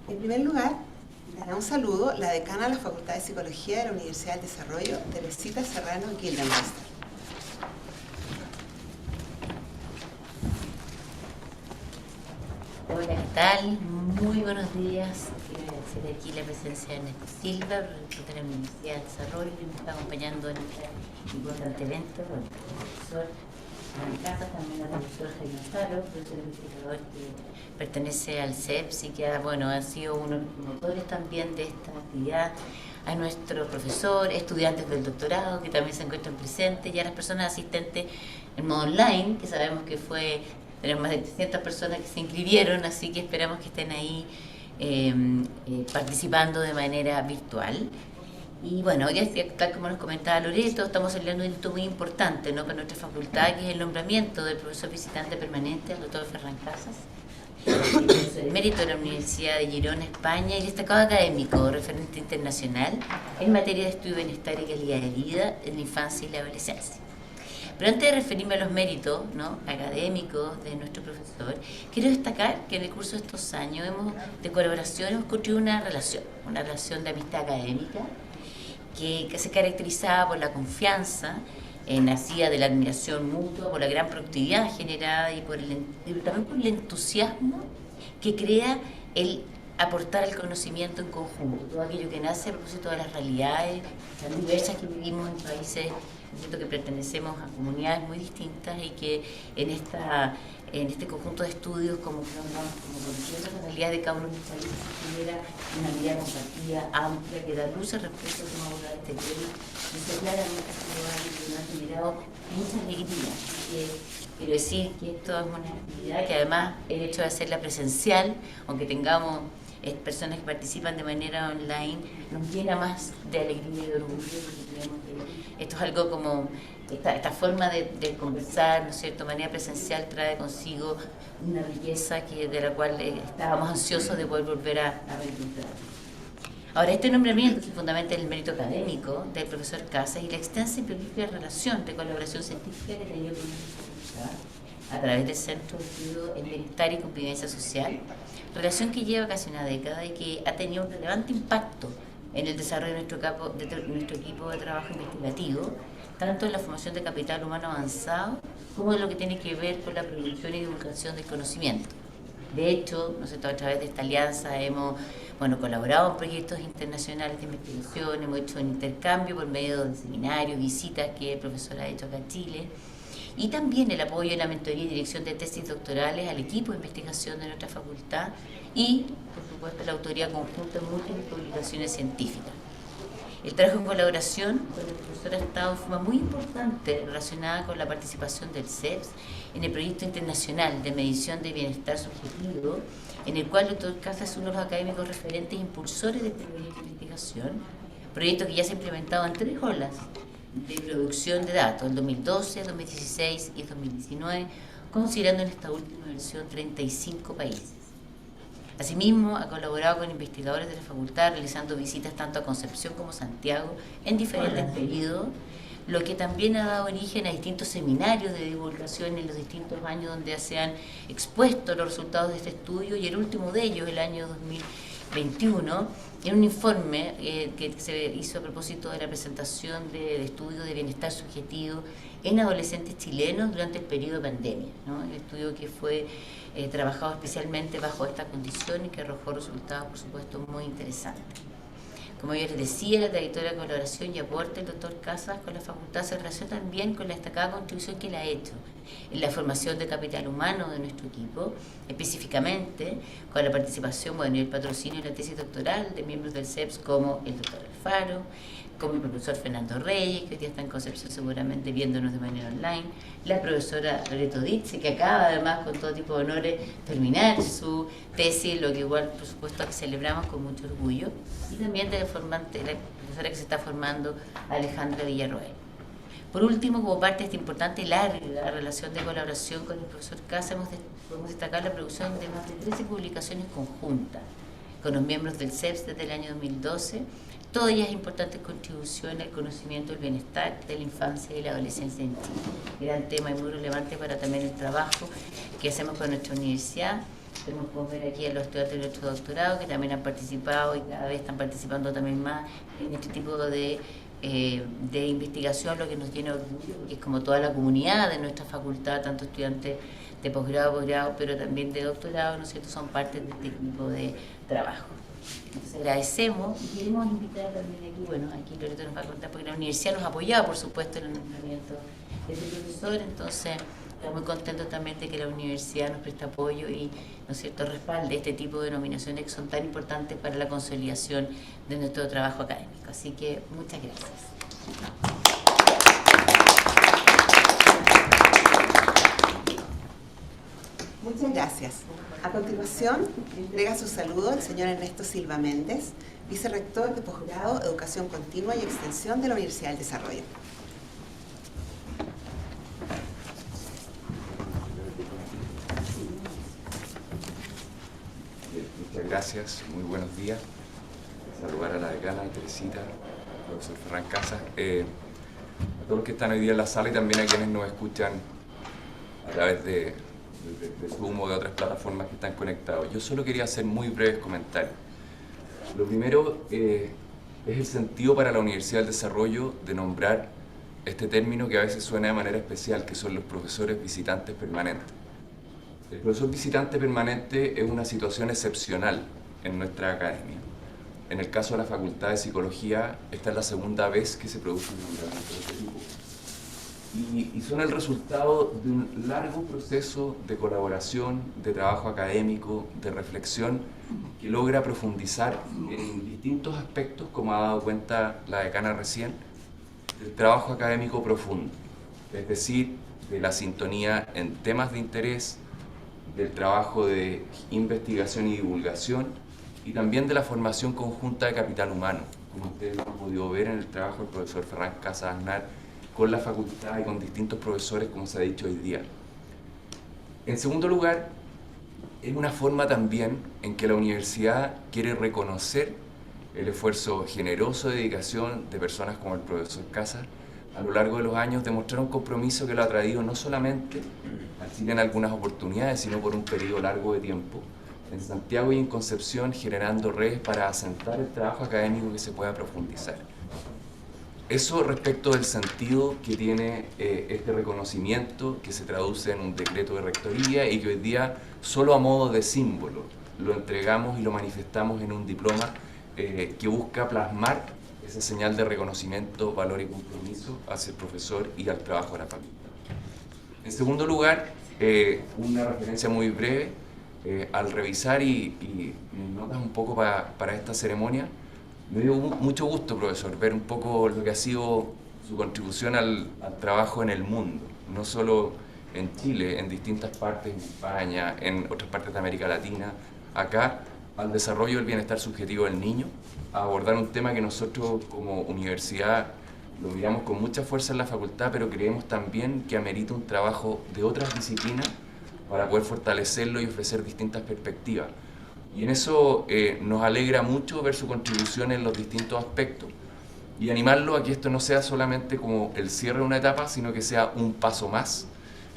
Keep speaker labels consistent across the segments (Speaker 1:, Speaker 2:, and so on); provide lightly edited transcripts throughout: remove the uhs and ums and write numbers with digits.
Speaker 1: En primer lugar, dará un saludo la decana de la Facultad de Psicología de la Universidad del Desarrollo, Teresita Serrano Gildenmeister.
Speaker 2: Hola, ¿qué tal? Muy buenos días. Quiero agradecer aquí la presencia de Ernesto Silva, rector de la Universidad del Desarrollo, que me está acompañando en este importante evento, el profesor Juan Casas, también el profesor Jaime Alfaro, profesor investigador que pertenece al CEPS y que ha sido uno de los promotores también de esta actividad, a nuestro profesor, estudiantes del doctorado que también se encuentran presentes, y a las personas asistentes en modo online, que sabemos que tenemos más de 300 personas que se inscribieron, así que esperamos que estén ahí participando de manera virtual. Y bueno, hoy, tal como nos comentaba Loreto, estamos hablando de un hito muy importante, ¿no?, para nuestra facultad, que es el nombramiento del profesor visitante permanente, el doctor Ferran Casas, profesor emérito de la Universidad de Girona, España, y destacado académico, referente internacional en materia de estudio, bienestar y calidad de vida en la infancia y la adolescencia. Pero antes de referirme a los méritos, ¿no?, académicos de nuestro profesor, quiero destacar que en el curso de estos años de colaboración hemos construido una relación de amistad académica que se caracterizaba por la confianza, nacida de la admiración mutua, por la gran productividad generada y también por el entusiasmo que crea el aportar el conocimiento en conjunto, todo aquello que nace a propósito de las realidades tan diversas que vivimos en países, siento que pertenecemos a comunidades muy distintas y que en este conjunto de estudios, como conociendo la realidad de cada uno de los países, se genera una mirada compartida, amplia, que da luces respecto a cómo abordar este tema. Eso claramente nos ha generado mucha alegría. Quiero decir que esto es una actividad que además el hecho de hacerla presencial, aunque tengamos personas que participan de manera online, nos llena más de alegría y de orgullo, porque creemos que esto es algo como esta forma de conversar, ¿no es cierto?, de manera presencial trae consigo una riqueza de la cual estábamos ansiosos de poder volver a reencontrar. Ahora, este nombramiento se fundamenta en el mérito académico del profesor Casas y la extensa y prolífica relación de colaboración científica que tenía con la universidad a través del Centro de Estudio en Bienestar y Convivencia Social, relación que lleva casi una década y que ha tenido un relevante impacto en el desarrollo de nuestro equipo de trabajo investigativo, tanto en la formación de capital humano avanzado como en lo que tiene que ver con la producción y divulgación del conocimiento. De hecho, nosotros a través de esta alianza hemos colaborado en proyectos internacionales de investigación, hemos hecho un intercambio por medio de seminarios, visitas que el profesor ha hecho acá en Chile, y también el apoyo en la mentoría y dirección de tesis doctorales al equipo de investigación de nuestra facultad y, por supuesto, la autoría conjunta en múltiples publicaciones científicas. El trabajo en colaboración con el profesor ha estado de forma muy importante relacionada con la participación del CEPS en el proyecto internacional de medición de bienestar subjetivo, en el cual el doctor Casas es uno de los académicos referentes e impulsores de este proyecto de investigación, proyecto que ya se ha implementado en 3 olas de producción de datos, el 2012, 2016 y 2019, considerando en esta última versión 35 países. Asimismo, ha colaborado con investigadores de la facultad realizando visitas tanto a Concepción como a Santiago en diferentes periodos, lo que también ha dado origen a distintos seminarios de divulgación en los distintos años donde se han expuesto los resultados de este estudio, y el último de ellos, el año 2021, en un informe que se hizo a propósito de la presentación de estudio de bienestar subjetivo en adolescentes chilenos durante el periodo de pandemia, ¿no? El estudio que fue trabajado especialmente bajo esta condición y que arrojó resultados, por supuesto, muy interesantes. Como yo les decía, la trayectoria de colaboración y aporte del doctor Casas con la facultad se relaciona también con la destacada contribución que él ha hecho en la formación de capital humano de nuestro equipo, específicamente con la participación y el patrocinio de la tesis doctoral de miembros del CEPS como el doctor Alfaro, como el profesor Fernando Reyes, que hoy día está en Concepción seguramente viéndonos de manera online, la profesora Loreto Ditze, que acaba además con todo tipo de honores terminar su tesis, lo que igual por supuesto que celebramos con mucho orgullo, y también de la profesora que se está formando, Alejandra Villarroel. Por último, como parte de esta importante y larga relación de colaboración con el profesor Casas, podemos destacar la producción de más de 13 publicaciones conjuntas con los miembros del CEPS desde el año 2012, todas ellas importantes contribuciones al conocimiento del bienestar de la infancia y la adolescencia en Chile. Gran tema y muy relevante para también el trabajo que hacemos con nuestra universidad Podemos ver aquí a los estudiantes de nuestro doctorado que también han participado y cada vez están participando también más en este tipo de investigación, lo que nos tiene orgullo, que es como toda la comunidad de nuestra facultad, tanto estudiantes de posgrado, pero también de doctorado, ¿no es cierto?, son parte de este tipo de trabajo. Entonces agradecemos y queremos invitar también aquí, bueno, aquí Loreto nos va a contar, porque la universidad nos ha apoyado, por supuesto, en el nombramiento de este profesor, entonces estamos muy contentos también de que la universidad nos preste apoyo y, ¿no es cierto?, respalde este tipo de nominaciones que son tan importantes para la consolidación de nuestro trabajo académico. Así que muchas gracias.
Speaker 1: Muchas gracias. A continuación, entrega su saludo el señor Ernesto Silva Méndez, vicerrector de posgrado, Educación Continua y Extensión de la Universidad del Desarrollo.
Speaker 3: Muchas gracias, muy buenos días. Saludar a la decana, a Teresita, al profesor Ferran Casas, a todos los que están hoy día en la sala y también a quienes nos escuchan a través de Zoom o de otras plataformas que están conectados. Yo solo quería hacer muy breves comentarios. Lo primero es el sentido para la Universidad del Desarrollo de nombrar este término que a veces suena de manera especial, que son los profesores visitantes permanentes. El profesor visitante permanente es una situación excepcional en nuestra academia. En el caso de la Facultad de Psicología, esta es la segunda vez que se produce un nombramiento de este tipo. Y son el resultado de un largo proceso de colaboración, de trabajo académico, de reflexión, que logra profundizar en distintos aspectos, como ha dado cuenta la decana recién, del trabajo académico profundo, es decir, de la sintonía en temas de interés, del trabajo de investigación y divulgación, y también de la formación conjunta de capital humano, como ustedes han podido ver en el trabajo del profesor Ferran Casas Aznar con la facultad y con distintos profesores, como se ha dicho hoy día. En segundo lugar, es una forma también en que la universidad quiere reconocer el esfuerzo generoso de dedicación de personas como el profesor Casas. A lo largo de los años demostrar un compromiso que lo ha traído no solamente al Chile en algunas oportunidades, sino por un periodo largo de tiempo, en Santiago y en Concepción, generando redes para asentar el trabajo académico que se pueda profundizar. Eso respecto del sentido que tiene este reconocimiento, que se traduce en un decreto de rectoría y que hoy día, solo a modo de símbolo, lo entregamos y lo manifestamos en un diploma que busca plasmar esa señal de reconocimiento, valor y compromiso hacia el profesor y al trabajo de la facultad. En segundo lugar, una referencia muy breve, al revisar y notas un poco para esta ceremonia, me dio mucho gusto, profesor, ver un poco lo que ha sido su contribución al trabajo en el mundo, no solo en Chile, en distintas partes, en España, en otras partes de América Latina, acá, al desarrollo del bienestar subjetivo del niño, a abordar un tema que nosotros como universidad lo miramos con mucha fuerza en la facultad, pero creemos también que amerita un trabajo de otras disciplinas para poder fortalecerlo y ofrecer distintas perspectivas. Y en eso nos alegra mucho ver su contribución en los distintos aspectos y animarlo a que esto no sea solamente como el cierre de una etapa, sino que sea un paso más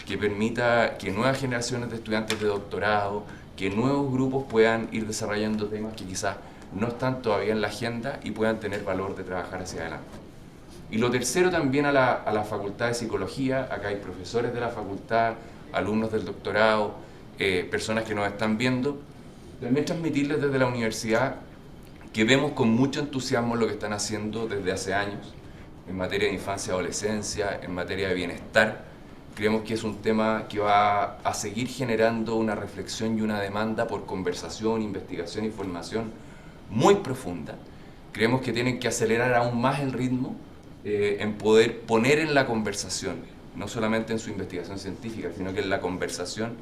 Speaker 3: que permita que nuevas generaciones de estudiantes de doctorado, que nuevos grupos puedan ir desarrollando temas que quizás no están todavía en la agenda y puedan tener valor de trabajar hacia adelante. Y lo tercero también a la Facultad de Psicología, acá hay profesores de la facultad, alumnos del doctorado, personas que nos están viendo, también transmitirles desde la universidad que vemos con mucho entusiasmo lo que están haciendo desde hace años en materia de infancia y adolescencia, en materia de bienestar. Creemos que es un tema que va a seguir generando una reflexión y una demanda por conversación, investigación y formación muy profunda. Creemos que tienen que acelerar aún más el ritmo en poder poner en la conversación, no solamente en su investigación científica, sino que en la conversación,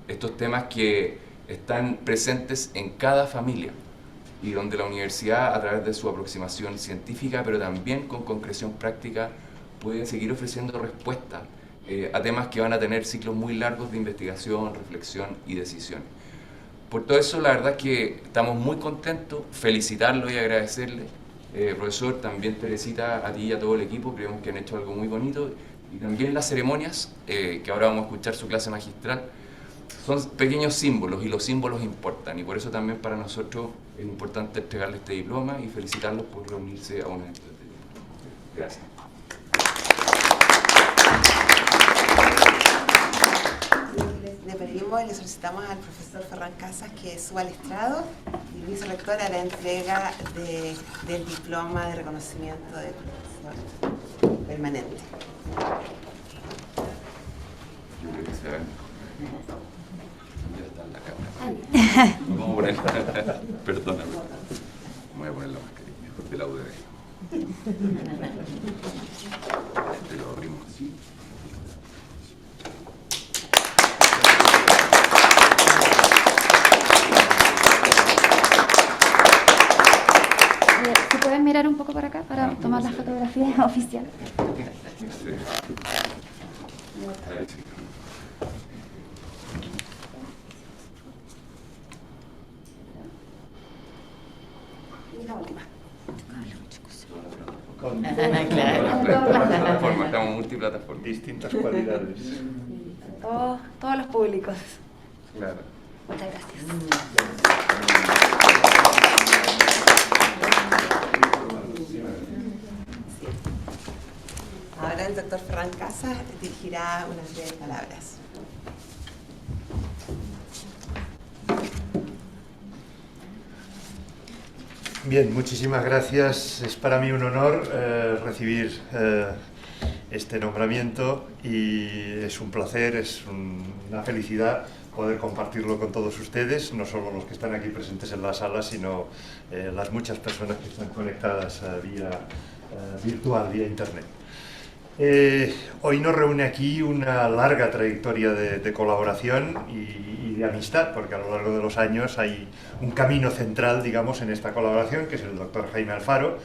Speaker 3: estos temas que están presentes en cada familia y donde la universidad, a través de su aproximación científica, pero también con concreción práctica, puede seguir ofreciendo respuestas a temas que van a tener ciclos muy largos de investigación, reflexión y decisión. Por todo eso, la verdad es que estamos muy contentos, felicitarlo y agradecerle. Profesor, también Teresita, a ti y a todo el equipo, creemos que han hecho algo muy bonito. Y también las ceremonias, que ahora vamos a escuchar su clase magistral, son pequeños símbolos y los símbolos importan, y por eso también para nosotros es importante entregarle este diploma y felicitarlos por reunirse a una de estas. Gracias.
Speaker 1: Le pedimos y le solicitamos al profesor Ferran Casas que suba al estrado y el vicerrector a la entrega del diploma de reconocimiento de profesor permanente.
Speaker 3: Yo creo que se ven. Ya está en la cámara. Vamos a poner. Perdóname. Voy a poner la mascarilla, mejor de la UDB. Este lo abrimos así.
Speaker 4: ¿Se pueden mirar un poco para acá para tomar la fotografía oficial?
Speaker 3: Sí. Ahí sí.
Speaker 1: Y la última.
Speaker 5: Con
Speaker 3: Plataforma, estamos multiplataforma.
Speaker 5: distintas cualidades.
Speaker 4: Todos los públicos.
Speaker 3: Claro.
Speaker 4: Muchas gracias.
Speaker 1: Ahora el doctor Ferran Casas dirigirá unas breves palabras.
Speaker 5: Bien, muchísimas gracias. Es para mí un honor recibir este nombramiento y es un placer, es una felicidad poder compartirlo con todos ustedes, no solo los que están aquí presentes en la sala, sino las muchas personas que están conectadas vía virtual, vía internet. Hoy nos reúne aquí una larga trayectoria de colaboración y de amistad, porque a lo largo de los años hay un camino central, digamos, en esta colaboración, que es el doctor Jaime Alfaro,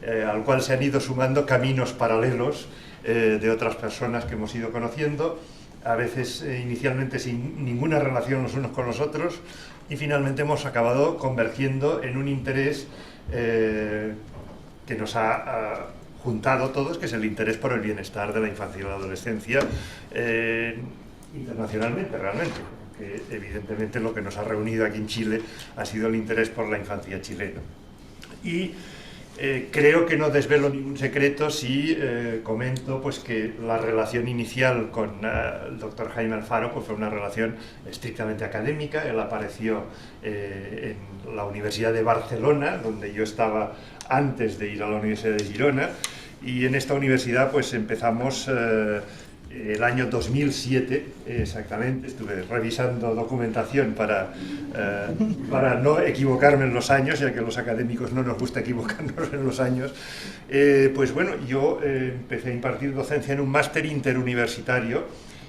Speaker 5: al cual se han ido sumando caminos paralelos de otras personas que hemos ido conociendo, a veces inicialmente sin ninguna relación los unos con los otros, y finalmente hemos acabado convergiendo en un interés que nos ha juntado todos, que es el interés por el bienestar de la infancia y la adolescencia internacionalmente, realmente, que evidentemente lo que nos ha reunido aquí en Chile ha sido el interés por la infancia chilena. Y creo que no desvelo ningún secreto si comento pues, que la relación inicial con el doctor Jaime Alfaro pues, fue una relación estrictamente académica. Él apareció en la Universidad de Barcelona, donde yo estaba antes de ir a la Universidad de Girona, y en esta universidad pues empezamos el año 2007 exactamente. Estuve revisando documentación para no equivocarme en los años, ya que a los académicos no nos gusta equivocarnos en los años. Pues bueno, yo empecé a impartir docencia en un máster interuniversitario,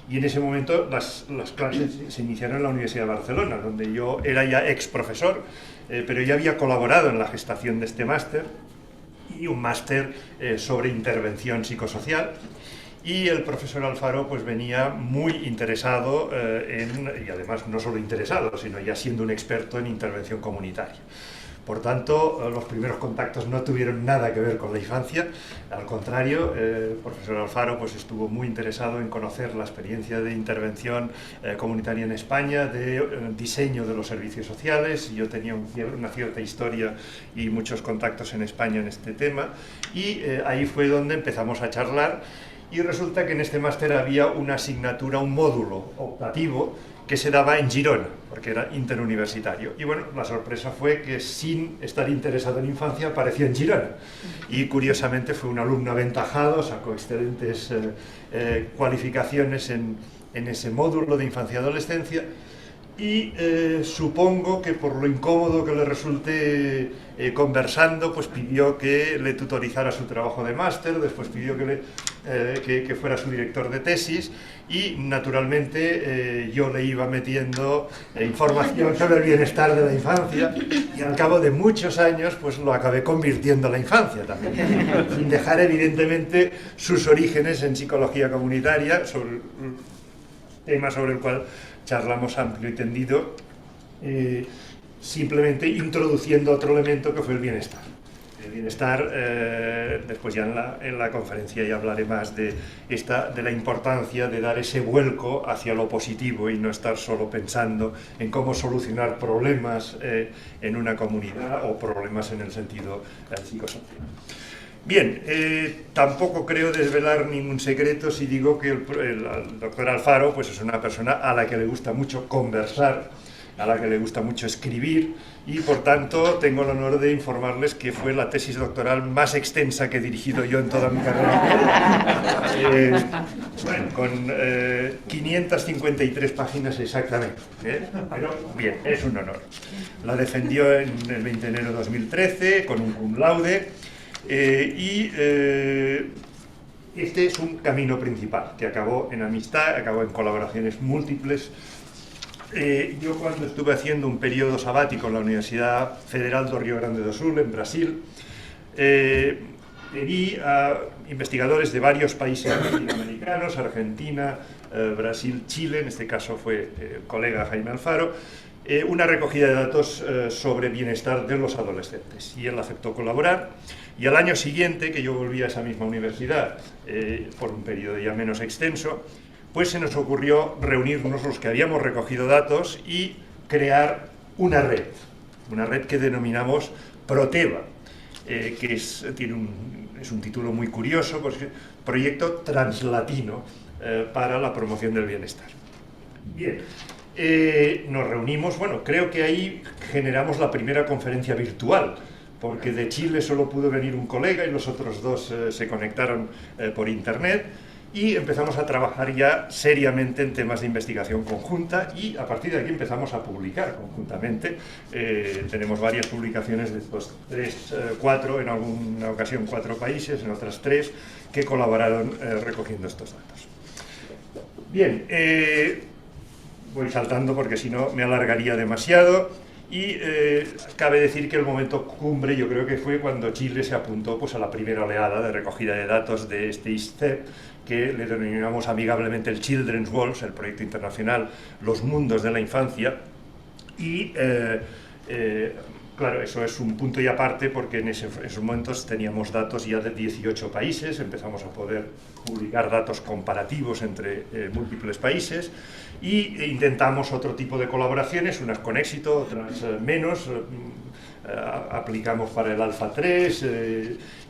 Speaker 5: y en ese momento las clases se iniciaron en la Universidad de Barcelona, donde yo era ya ex profesor, pero ya había colaborado en la gestación de este máster, y un máster sobre intervención psicosocial. Y el profesor Alfaro pues venía muy interesado y además no solo interesado, sino ya siendo un experto en intervención comunitaria. Por tanto, los primeros contactos no tuvieron nada que ver con la infancia, al contrario, el profesor Alfaro pues, estuvo muy interesado en conocer la experiencia de intervención comunitaria en España, de diseño de los servicios sociales. Yo tenía una cierta historia y muchos contactos en España en este tema, y ahí fue donde empezamos a charlar. Y resulta que en este máster había una asignatura, un módulo optativo que se daba en Girona, porque era interuniversitario. Y bueno, la sorpresa fue que sin estar interesado en infancia apareció en Girona. Y curiosamente fue un alumno aventajado, sacó excelentes cualificaciones en ese módulo de infancia y adolescencia. Y supongo que por lo incómodo que le resulté conversando, pues pidió que le tutorizara su trabajo de máster, después pidió que fuera su director de tesis, y naturalmente yo le iba metiendo información sobre el bienestar de la infancia, y al cabo de muchos años pues lo acabé convirtiendo en la infancia también, sin dejar evidentemente sus orígenes en psicología comunitaria, sobre tema sobre el cual charlamos amplio y tendido, simplemente introduciendo otro elemento que fue el bienestar. bienestar. Después ya en la conferencia ya hablaré más de la importancia de dar ese vuelco hacia lo positivo y no estar solo pensando en cómo solucionar problemas en una comunidad o problemas en el sentido psicosocial. Bien, tampoco creo desvelar ningún secreto si digo que el doctor Alfaro pues es una persona a la que le gusta mucho conversar, a la que le gusta mucho escribir, y por tanto tengo el honor de informarles que fue la tesis doctoral más extensa que he dirigido yo en toda mi carrera. Bueno, con 553 páginas exactamente, pero bien, es un honor. La defendió en el 20 de enero de 2013 con un cum laude, este es un camino principal que acabó en amistad, acabó en colaboraciones múltiples. Yo cuando estuve haciendo un periodo sabático en la Universidad Federal do Rio Grande do Sul, en Brasil, vi a investigadores de varios países latinoamericanos, Argentina, Brasil, Chile, en este caso fue el colega Jaime Alfaro, una recogida de datos sobre bienestar de los adolescentes, y él aceptó colaborar. Y al año siguiente, que yo volví a esa misma universidad, por un periodo ya menos extenso, pues se nos ocurrió reunirnos los que habíamos recogido datos y crear una red que denominamos Proteva, que es un título muy curioso, pues, Proyecto Translatino para la promoción del bienestar. Bien, nos reunimos, bueno, creo que ahí generamos la primera conferencia virtual, porque de Chile solo pudo venir un colega y los otros dos se conectaron por internet, y empezamos a trabajar ya seriamente en temas de investigación conjunta, y a partir de aquí empezamos a publicar conjuntamente. Tenemos varias publicaciones de estos 4, en alguna ocasión 4 países, en otras 3, que colaboraron recogiendo estos datos. Bien, voy saltando porque si no me alargaría demasiado. Y cabe decir que el momento cumbre yo creo que fue cuando Chile se apuntó pues, a la primera oleada de recogida de datos de este ISCEP, que le denominamos amigablemente el Children's Worlds, el proyecto internacional Los Mundos de la Infancia. Y claro, eso es un punto y aparte, porque en esos momentos teníamos datos ya de 18 países, empezamos a poder publicar datos comparativos entre múltiples países, y intentamos otro tipo de colaboraciones, unas con éxito, otras menos. Aplicamos para el Alfa 3,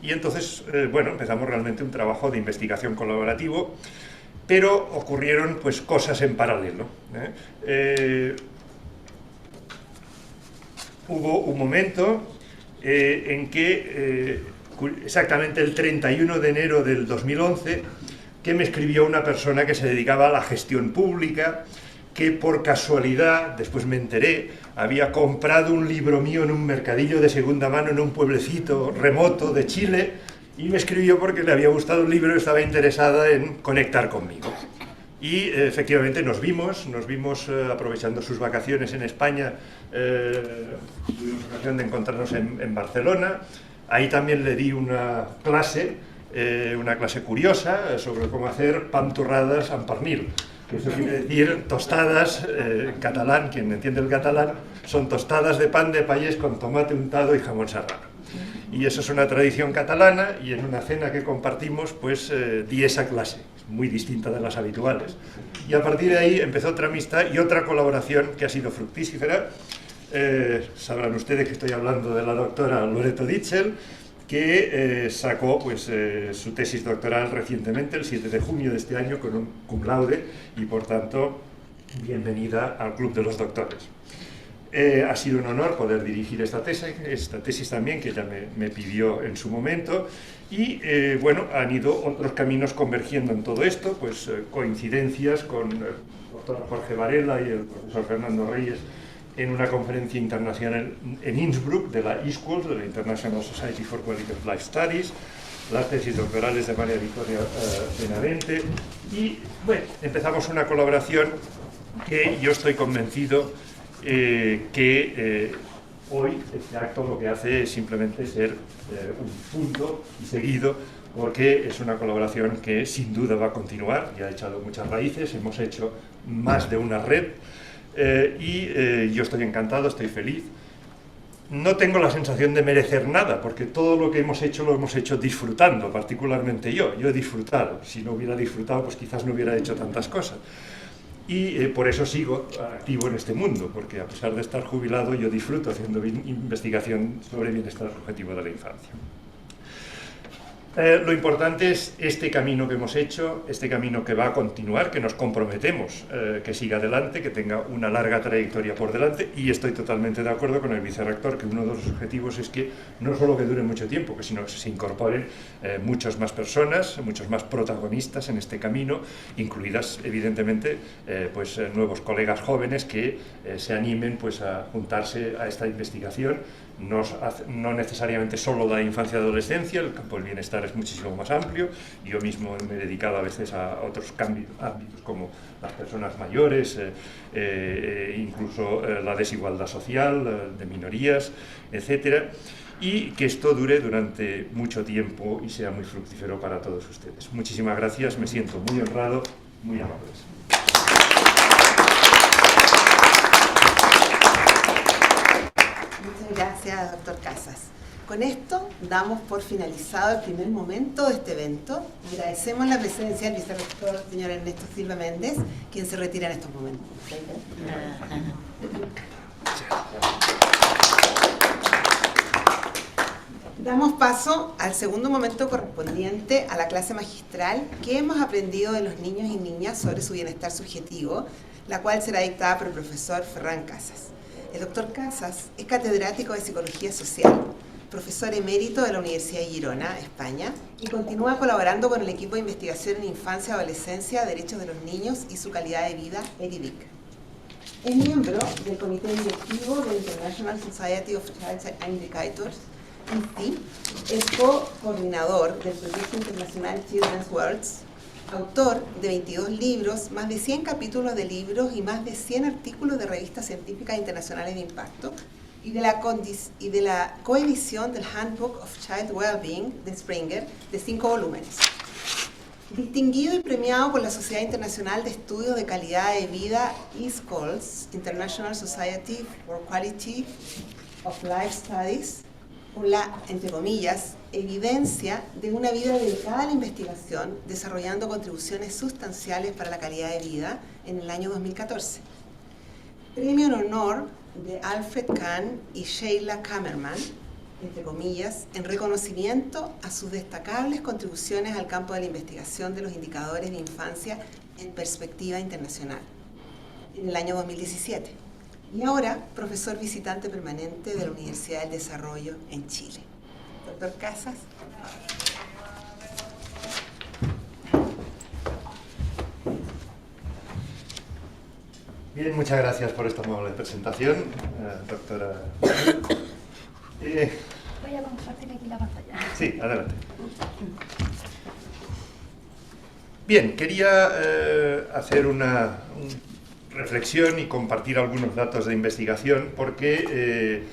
Speaker 5: y entonces, bueno, empezamos realmente un trabajo de investigación colaborativo, pero ocurrieron pues cosas en paralelo. Hubo un momento en que, exactamente el 31 de enero del 2011, que me escribió una persona que se dedicaba a la gestión pública, que por casualidad, después me enteré, había comprado un libro mío en un mercadillo de segunda mano en un pueblecito remoto de Chile, y me escribió porque le había gustado el libro y estaba interesada en conectar conmigo. Y efectivamente nos vimos aprovechando sus vacaciones en España, tuvimos ocasión de encontrarnos en Barcelona. Ahí también le di una clase curiosa sobre cómo hacer pan torrades amb pernil, que eso quiere decir tostadas, en catalán, quien entiende el catalán, son tostadas de pan de payés con tomate untado y jamón serrano. Y eso es una tradición catalana, y en una cena que compartimos, pues di esa clase, muy distinta de las habituales. Y a partir de ahí empezó otra amistad y otra colaboración que ha sido fructífera. Sabrán ustedes que estoy hablando de la doctora Loreto Ditzel, que sacó pues, su tesis doctoral recientemente, el 7 de junio de este año, con un cum laude, y por tanto, bienvenida al Club de los Doctores. Ha sido un honor poder dirigir esta tesis también, que ella me pidió en su momento, y bueno, han ido otros caminos convergiendo en todo esto, pues coincidencias con el doctor Jorge Varela y el profesor Fernando Reyes en una conferencia internacional en Innsbruck de la ISQUALS, de la International Society for Quality of Life Studies, las tesis doctorales de María Victoria Benavente, y bueno, empezamos una colaboración que yo estoy convencido que hoy este acto lo que hace es simplemente ser un punto y seguido, porque es una colaboración que sin duda va a continuar, ya ha echado muchas raíces, hemos hecho más de una red, y yo estoy encantado, estoy feliz. no tengo la sensación de merecer nada, porque todo lo que hemos hecho lo hemos hecho disfrutando, particularmente yo. Yo he disfrutado. Si no hubiera disfrutado, pues quizás no hubiera hecho tantas cosas. Y por eso sigo activo en este mundo, porque a pesar de estar jubilado, yo disfruto haciendo investigación sobre bienestar subjetivo de la infancia. Lo importante es este camino que hemos hecho, este camino que va a continuar, que nos comprometemos que siga adelante, que tenga una larga trayectoria por delante, y estoy totalmente de acuerdo con el vicerrector que uno de los objetivos es que no solo que dure mucho tiempo, sino que se incorporen muchas más personas, muchos más protagonistas en este camino, incluidas evidentemente nuevos colegas jóvenes que se animen pues, a juntarse a esta investigación. No necesariamente solo la infancia y adolescencia, el campo del bienestar es muchísimo más amplio. Yo mismo me he dedicado a veces a otros ámbitos como las personas mayores, incluso la desigualdad social, de minorías, etc. Y que esto dure durante mucho tiempo y sea muy fructífero para todos ustedes. Muchísimas gracias, me siento muy honrado, muy amables.
Speaker 1: Muchas gracias, doctor Casas. Con esto damos por finalizado el primer momento de este evento. Agradecemos la presencia del vicerrector, señor Ernesto Silva Méndez, quien se retira en estos momentos. Damos paso al segundo momento correspondiente a la clase magistral que hemos aprendido de los niños y niñas sobre su bienestar subjetivo, la cual será dictada por el profesor Ferran Casas. El doctor Casas es catedrático de Psicología Social, profesor emérito de la Universidad de Girona, España, y continúa colaborando con el equipo de investigación en infancia y adolescencia, derechos de los niños y su calidad de vida, ERIDIC. Es miembro del comité directivo de International Society of Child Indicators, ICI, es co-coordinador del proyecto internacional Children's Worlds, autor de 22 libros, más de 100 capítulos de libros y más de 100 artículos de revistas científicas internacionales de impacto, y de la coedición del Handbook of Child Wellbeing de Springer, de 5 volúmenes. Distinguido y premiado por la Sociedad Internacional de Estudios de Calidad de Vida, ISCOLS, International Society for Quality of Life Studies, por la, entre comillas, evidencia de una vida dedicada a la investigación, desarrollando contribuciones sustanciales para la calidad de vida en el año 2014. Premio en honor de Alfred Kahn y Sheila Kammerman, entre comillas, en reconocimiento a sus destacables contribuciones al campo de la investigación de los indicadores de infancia en perspectiva internacional, en el año 2017. Y ahora, profesor visitante permanente de la Universidad del Desarrollo en Chile. Doctor Casas.
Speaker 5: Bien, muchas gracias por esta amable presentación, doctora.
Speaker 4: Voy a compartir aquí la pantalla.
Speaker 5: Sí, adelante. Bien, quería hacer una reflexión y compartir algunos datos de investigación, porque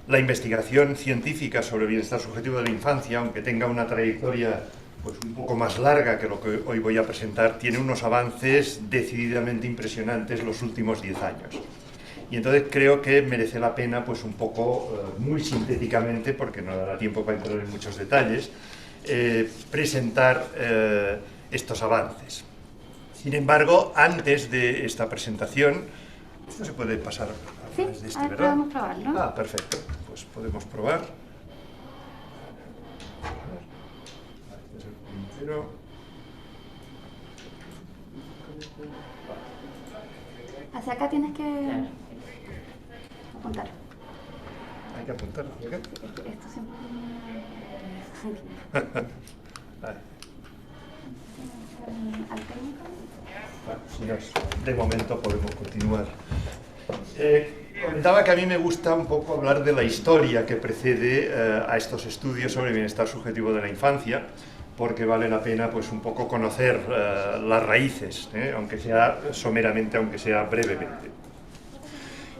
Speaker 5: la investigación científica sobre el bienestar subjetivo de la infancia, aunque tenga una trayectoria pues un poco más larga que lo que hoy voy a presentar, tiene unos avances decididamente impresionantes los últimos 10 años. Y entonces creo que merece la pena, pues un poco, muy sintéticamente, porque no dará tiempo para entrar en muchos detalles, presentar estos avances. Sin embargo, antes de esta presentación, esto se puede pasar a través de este, ¿verdad?
Speaker 4: Podemos probarlo.
Speaker 5: Ah, perfecto. Pues podemos probar. Este es el primero.
Speaker 4: Hacia acá tienes que apuntar.
Speaker 5: Hay que apuntar. ¿Okay?
Speaker 4: Esto siempre
Speaker 5: Vale.
Speaker 4: al técnico.
Speaker 5: Bueno, si no, de momento podemos continuar. Comentaba que a mí me gusta un poco hablar de la historia que precede a estos estudios sobre el bienestar subjetivo de la infancia, porque vale la pena pues un poco conocer las raíces, aunque sea someramente, aunque sea brevemente.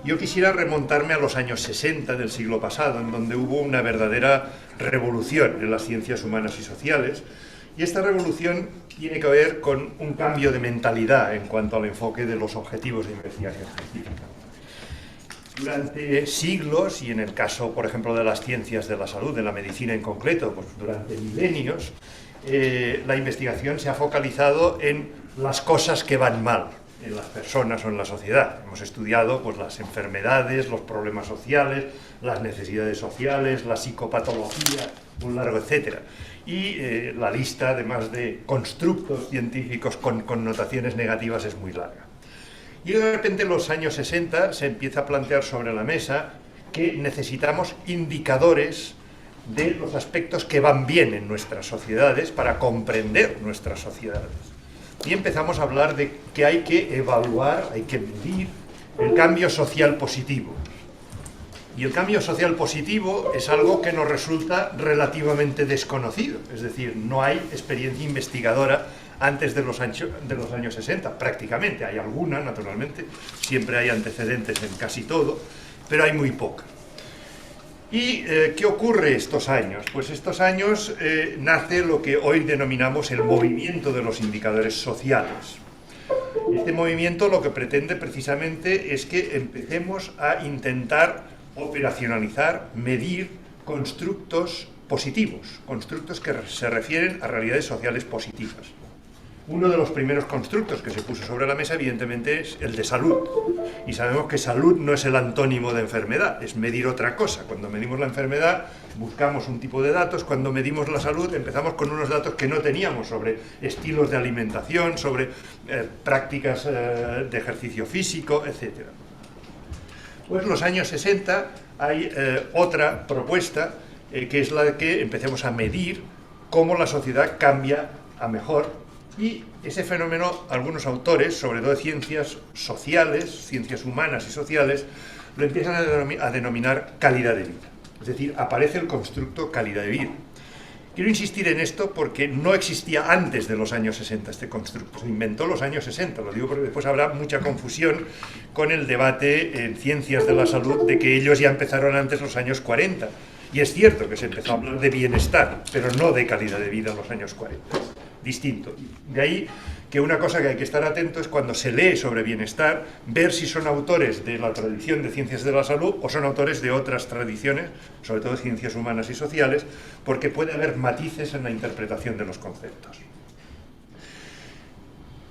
Speaker 5: Yo quisiera remontarme a los años 60 del siglo pasado, en donde hubo una verdadera revolución en las ciencias humanas y sociales, y esta revolución tiene que ver con un cambio de mentalidad en cuanto al enfoque de los objetivos de investigación científica. durante siglos, y en el caso, por ejemplo, de las ciencias de la salud, de la medicina en concreto, pues durante milenios, la investigación se ha focalizado en las cosas que van mal en las personas o en la sociedad. Hemos estudiado pues, las enfermedades, los problemas sociales, las necesidades sociales, la psicopatología, un largo etcétera. Y la lista, además de constructos científicos con connotaciones negativas, es muy larga. Y de repente en los años 60 se empieza a plantear sobre la mesa que necesitamos indicadores de los aspectos que van bien en nuestras sociedades para comprender nuestras sociedades. Y empezamos a hablar de que hay que evaluar, hay que medir el cambio social positivo. Y el cambio social positivo es algo que nos resulta relativamente desconocido, es decir, no hay experiencia investigadora antes de los años 60, prácticamente. Hay alguna, naturalmente, siempre hay antecedentes en casi todo, pero hay muy poca. ¿Y qué ocurre estos años? Pues estos años nace lo que hoy denominamos el movimiento de los indicadores sociales. Este movimiento lo que pretende precisamente es que empecemos a intentar operacionalizar, medir constructos positivos, constructos que se refieren a realidades sociales positivas. Uno de los primeros constructos que se puso sobre la mesa, evidentemente, es el de salud. Y sabemos que salud no es el antónimo de enfermedad, es medir otra cosa. Cuando medimos la enfermedad, buscamos un tipo de datos. Cuando medimos la salud, empezamos con unos datos que no teníamos sobre estilos de alimentación, sobre prácticas de ejercicio físico, etc. Pues en los años 60 hay otra propuesta, que es la de que empecemos a medir cómo la sociedad cambia a mejor. Y ese fenómeno, algunos autores, sobre todo de ciencias sociales, ciencias humanas y sociales, lo empiezan a denominar calidad de vida. Es decir, aparece el constructo calidad de vida. Quiero insistir en esto porque no existía antes de los años 60 este constructo, se inventó en los años 60, lo digo porque después habrá mucha confusión con el debate en ciencias de la salud de que ellos ya empezaron antes los años 40. Y es cierto que se empezó a hablar de bienestar, pero no de calidad de vida en los años 40. Distinto. De ahí que una cosa que hay que estar atento es cuando se lee sobre bienestar, ver si son autores de la tradición de ciencias de la salud o son autores de otras tradiciones, sobre todo ciencias humanas y sociales, porque puede haber matices en la interpretación de los conceptos.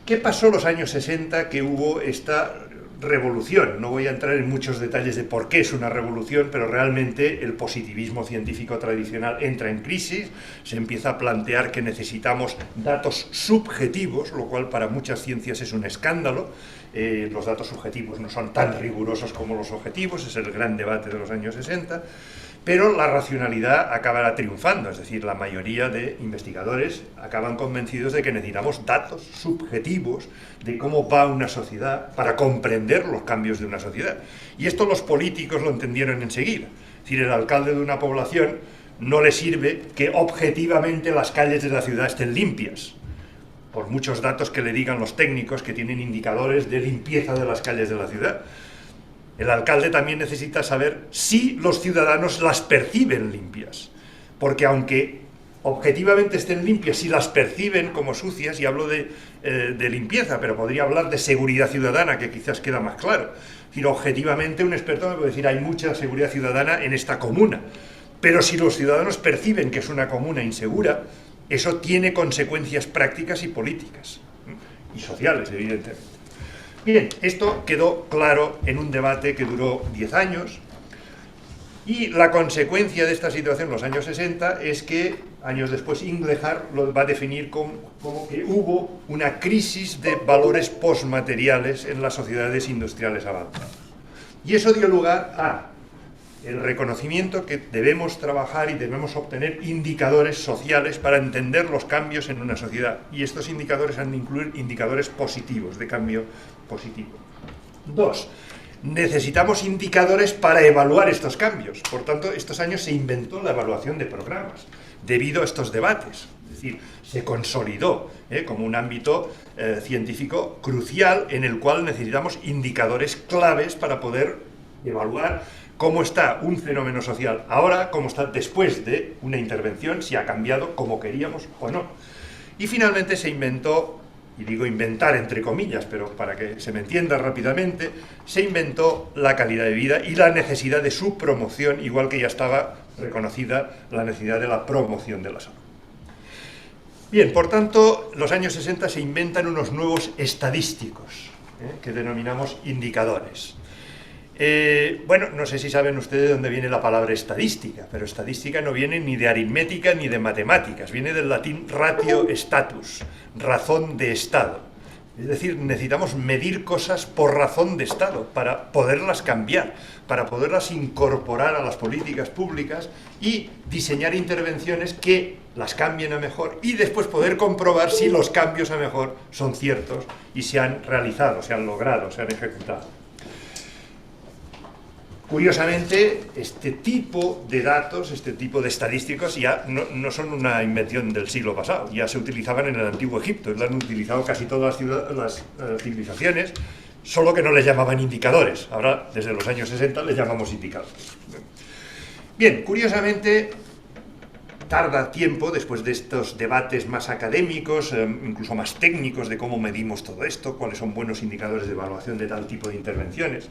Speaker 5: ¿Qué pasó en los años 60 que hubo esta revolución? No voy a entrar en muchos detalles de por qué es una revolución, pero realmente el positivismo científico tradicional entra en crisis, se empieza a plantear que necesitamos datos subjetivos, lo cual para muchas ciencias es un escándalo. Los datos subjetivos no son tan rigurosos como los objetivos, es el gran debate de los años 60, pero la racionalidad acabará triunfando, es decir, la mayoría de investigadores acaban convencidos de que necesitamos datos subjetivos de cómo va una sociedad para comprender los cambios de una sociedad. Y esto los políticos lo entendieron enseguida. Es decir, el alcalde de una población no le sirve que objetivamente las calles de la ciudad estén limpias, por muchos datos que le digan los técnicos que tienen indicadores de limpieza de las calles de la ciudad. El alcalde también necesita saber si los ciudadanos las perciben limpias, porque aunque objetivamente estén limpias, si las perciben como sucias, y hablo de limpieza, pero podría hablar de seguridad ciudadana, que quizás queda más claro. Es decir, objetivamente un experto me puede decir hay mucha seguridad ciudadana en esta comuna, pero si los ciudadanos perciben que es una comuna insegura, eso tiene consecuencias prácticas y políticas, y sociales, evidentemente. Bien, esto quedó claro en un debate que duró 10 años, y la consecuencia de esta situación en los años 60 es que, años después, Inglehart lo va a definir como que hubo una crisis de valores postmateriales en las sociedades industriales avanzadas. Y eso dio lugar a el reconocimiento que debemos trabajar y debemos obtener indicadores sociales para entender los cambios en una sociedad. Y estos indicadores han de incluir indicadores positivos, de cambio positivo. 2. Necesitamos indicadores para evaluar estos cambios. Por tanto, estos años se inventó la evaluación de programas, debido a estos debates. Es decir, se consolidó como un ámbito científico crucial en el cual necesitamos indicadores claves para poder evaluar cómo está un fenómeno social ahora, cómo está después de una intervención, si ha cambiado como queríamos o no. Y finalmente se inventó y digo inventar entre comillas, pero para que se me entienda rápidamente, se inventó la calidad de vida y la necesidad de su promoción, igual que ya estaba reconocida la necesidad de la promoción de la salud. Bien, por tanto, los años 60 se inventan unos nuevos estadísticos, que denominamos indicadores. Bueno, no sé si saben ustedes de dónde viene la palabra estadística, pero estadística no viene ni de aritmética ni de matemáticas, viene del latín ratio status, razón de estado. Es decir, necesitamos medir cosas por razón de estado, para poderlas cambiar, para poderlas incorporar a las políticas públicas y diseñar intervenciones que las cambien a mejor y después poder comprobar si los cambios a mejor son ciertos y se han realizado, se han logrado, se han ejecutado. Curiosamente, este tipo de datos, este tipo de estadísticos ya no son una invención del siglo pasado, ya se utilizaban en el Antiguo Egipto, lo han utilizado casi todas las civilizaciones, solo que no les llamaban indicadores. Ahora, desde los años 60, les llamamos indicadores. Bien, curiosamente, tarda tiempo, después de estos debates más académicos, incluso más técnicos de cómo medimos todo esto, cuáles son buenos indicadores de evaluación de tal tipo de intervenciones,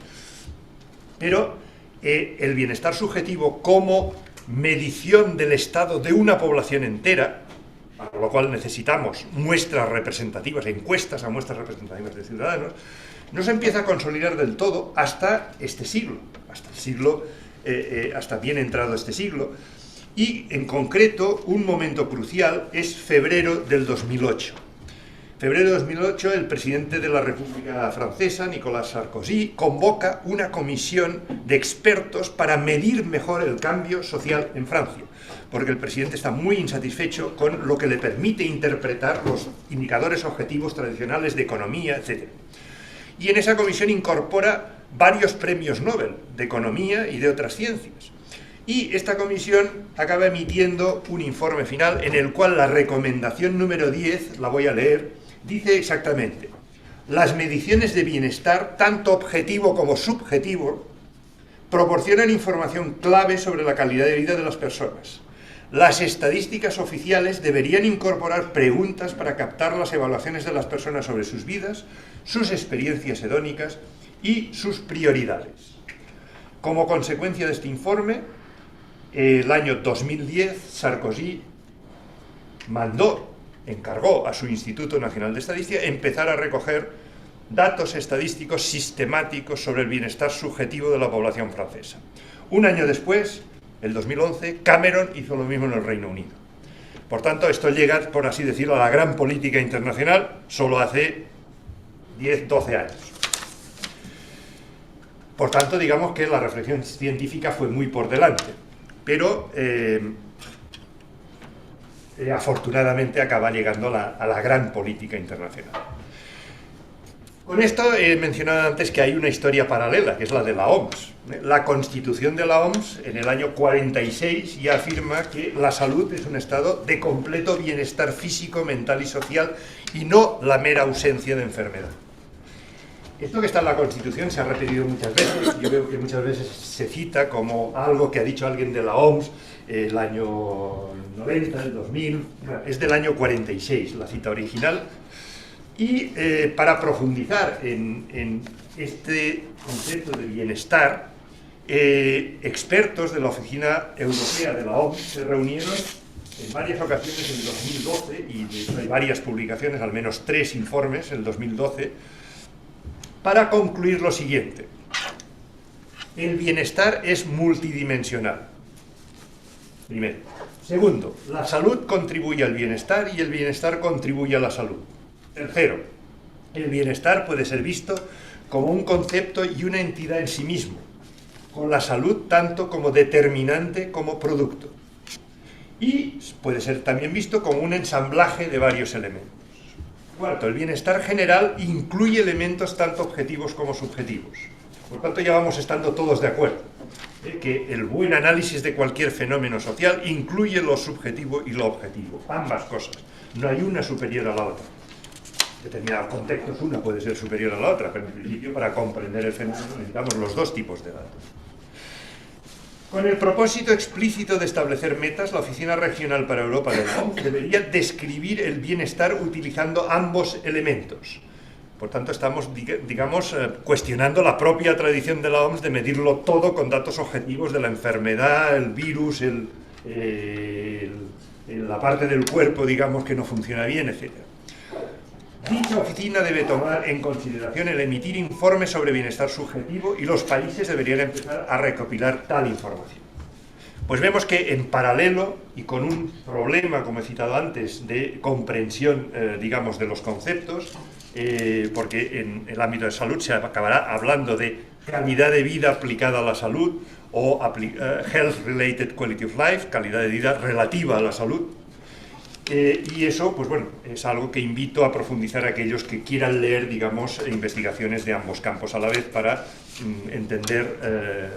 Speaker 5: pero el bienestar subjetivo como medición del estado de una población entera, para lo cual necesitamos muestras representativas, encuestas a muestras representativas de ciudadanos, no se empieza a consolidar del todo hasta este siglo, hasta bien entrado este siglo, y en concreto un momento crucial es febrero del 2008. Febrero de 2008, el presidente de la República Francesa, Nicolas Sarkozy, convoca una comisión de expertos para medir mejor el cambio social en Francia, porque el presidente está muy insatisfecho con lo que le permite interpretar los indicadores objetivos tradicionales de economía, etc. Y en esa comisión incorpora varios premios Nobel de economía y de otras ciencias. Y esta comisión acaba emitiendo un informe final en el cual la recomendación número 10, la voy a leer, dice exactamente: las mediciones de bienestar, tanto objetivo como subjetivo, proporcionan información clave sobre la calidad de vida de las personas. Las estadísticas oficiales deberían incorporar preguntas para captar las evaluaciones de las personas sobre sus vidas, sus experiencias hedónicas y sus prioridades. Como consecuencia de este informe, el año 2010, Sarkozy encargó a su Instituto Nacional de Estadística empezar a recoger datos estadísticos sistemáticos sobre el bienestar subjetivo de la población francesa. Un año después, el 2011, Cameron hizo lo mismo en el Reino Unido. Por tanto, esto llega, por así decirlo, a la gran política internacional solo hace 10-12 años. Por tanto, digamos que la reflexión científica fue muy por delante, pero afortunadamente acaba llegando a la gran política internacional. Con esto he mencionado antes que hay una historia paralela, que es la de la OMS. La Constitución de la OMS en el año 46 ya afirma que la salud es un estado de completo bienestar físico, mental y social y no la mera ausencia de enfermedad. Esto que está en la Constitución se ha repetido muchas veces, yo veo que muchas veces se cita como algo que ha dicho alguien de la OMS el año 90, el 2000, es del año 46 la cita original, y para profundizar en este concepto de bienestar, expertos de la Oficina Europea de la OMS se reunieron en varias ocasiones en el 2012, y de hecho hay varias publicaciones, al menos 3 informes en el 2012, para concluir lo siguiente: el bienestar es multidimensional. Primero. Segundo, la salud contribuye al bienestar y el bienestar contribuye a la salud. Tercero, el bienestar puede ser visto como un concepto y una entidad en sí mismo, con la salud tanto como determinante como producto. Y puede ser también visto como un ensamblaje de varios elementos. Cuarto, el bienestar general incluye elementos tanto objetivos como subjetivos. Por tanto, ya vamos estando todos de acuerdo, que el buen análisis de cualquier fenómeno social incluye lo subjetivo y lo objetivo, ambas cosas. No hay una superior a la otra. En determinados contextos una puede ser superior a la otra, pero en principio para comprender el fenómeno necesitamos los dos tipos de datos. Con el propósito explícito de establecer metas, la Oficina Regional para Europa de la OMS debería describir el bienestar utilizando ambos elementos. Por tanto, estamos, digamos, cuestionando la propia tradición de la OMS de medirlo todo con datos objetivos de la enfermedad, el virus, la parte del cuerpo, digamos, que no funciona bien, etc. Dicha oficina debe tomar en consideración el emitir informes sobre bienestar subjetivo y los países deberían empezar a recopilar tal información. Pues vemos que en paralelo y con un problema, como he citado antes, de comprensión, digamos, de los conceptos, porque en el ámbito de salud se acabará hablando de calidad de vida aplicada a la salud o Health Related Quality of Life, calidad de vida relativa a la salud. Y eso, pues bueno, es algo que invito a profundizar a aquellos que quieran leer, digamos, investigaciones de ambos campos a la vez para entender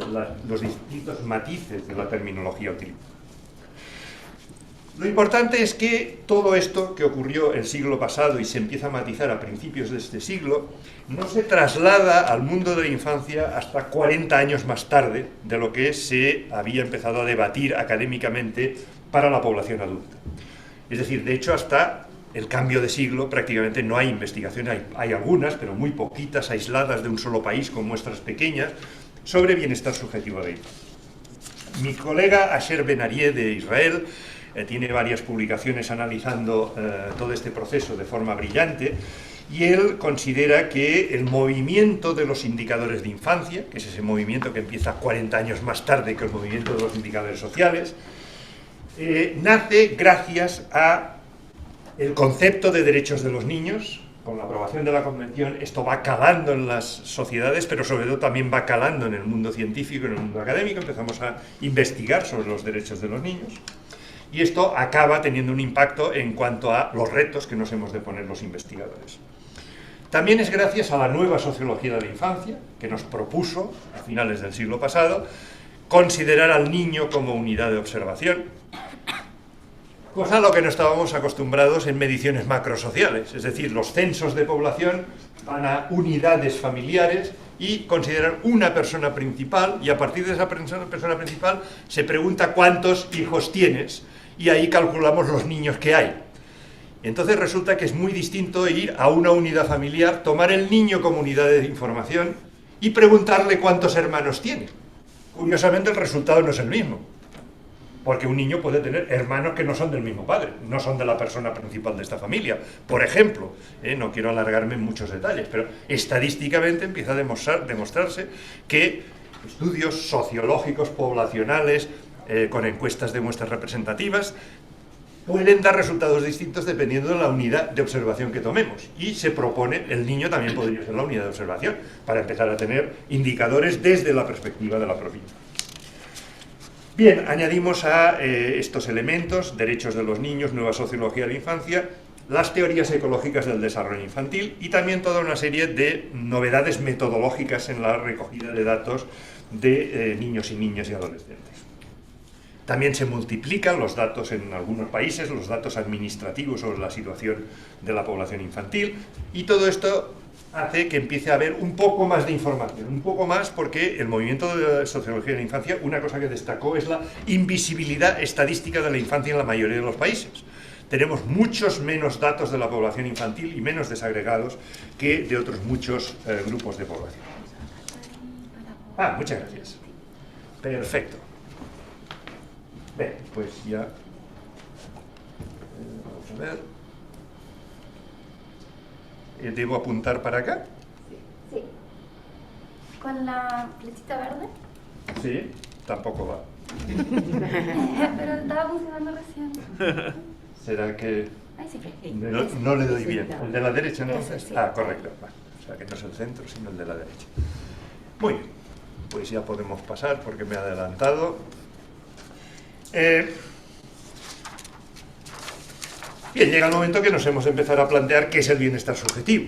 Speaker 5: los distintos matices de la terminología utilizada. Lo importante es que todo esto que ocurrió el siglo pasado y se empieza a matizar a principios de este siglo, no se traslada al mundo de la infancia hasta 40 años más tarde de lo que se había empezado a debatir académicamente para la población adulta. Es decir, de hecho, hasta el cambio de siglo prácticamente no hay investigaciones, hay algunas, pero muy poquitas, aisladas de un solo país, con muestras pequeñas, sobre bienestar subjetivo de infancia. Mi colega Asher Ben-Arieh de Israel tiene varias publicaciones analizando todo este proceso de forma brillante, y él considera que el movimiento de los indicadores de infancia, que es ese movimiento que empieza 40 años más tarde que el movimiento de los indicadores sociales, nace gracias a el concepto de derechos de los niños. Con la aprobación de la Convención esto va calando en las sociedades, pero sobre todo también va calando en el mundo científico, en el mundo académico. Empezamos a investigar sobre los derechos de los niños y esto acaba teniendo un impacto en cuanto a los retos que nos hemos de poner los investigadores. También es gracias a la nueva sociología de la infancia, que nos propuso, a finales del siglo pasado, considerar al niño como unidad de observación, cosa a lo que no estábamos acostumbrados en mediciones macrosociales, es decir, los censos de población van a unidades familiares y consideran una persona principal, y a partir de esa persona principal se pregunta cuántos hijos tienes, y ahí calculamos los niños que hay. Entonces resulta que es muy distinto ir a una unidad familiar, tomar el niño como unidad de información y preguntarle cuántos hermanos tiene. Curiosamente el resultado no es el mismo, porque un niño puede tener hermanos que no son del mismo padre, no son de la persona principal de esta familia. Por ejemplo, no quiero alargarme en muchos detalles, pero estadísticamente empieza a demostrarse que estudios sociológicos poblacionales con encuestas de muestras representativas pueden dar resultados distintos dependiendo de la unidad de observación que tomemos. Y se propone, el niño también podría ser la unidad de observación, para empezar a tener indicadores desde la perspectiva de la propia infancia. Bien, añadimos a estos elementos, derechos de los niños, nueva sociología de la infancia, las teorías ecológicas del desarrollo infantil y también toda una serie de novedades metodológicas en la recogida de datos de niños y niñas y adolescentes. También se multiplican los datos en algunos países, los datos administrativos sobre la situación de la población infantil, y todo esto hace que empiece a haber un poco más de información, un poco más, porque el movimiento de la sociología de la infancia, una cosa que destacó es la invisibilidad estadística de la infancia en la mayoría de los países. Tenemos muchos menos datos de la población infantil y menos desagregados que de otros muchos grupos de población. Muchas gracias. Perfecto. Bien, pues ya vamos a ver. ¿Debo apuntar para acá?
Speaker 4: Sí. ¿Con la flechita verde?
Speaker 5: Sí, tampoco va.
Speaker 4: Pero estaba funcionando recién.
Speaker 5: ¿Será que
Speaker 4: Ay, sí.
Speaker 5: no le doy bien? ¿El de la derecha entonces?
Speaker 4: Sí.
Speaker 5: Correcto. O sea que no es el centro, sino el de la derecha. Muy bien, pues ya podemos pasar porque me he adelantado. Bien, llega el momento que nos hemos de empezar a plantear qué es el bienestar subjetivo.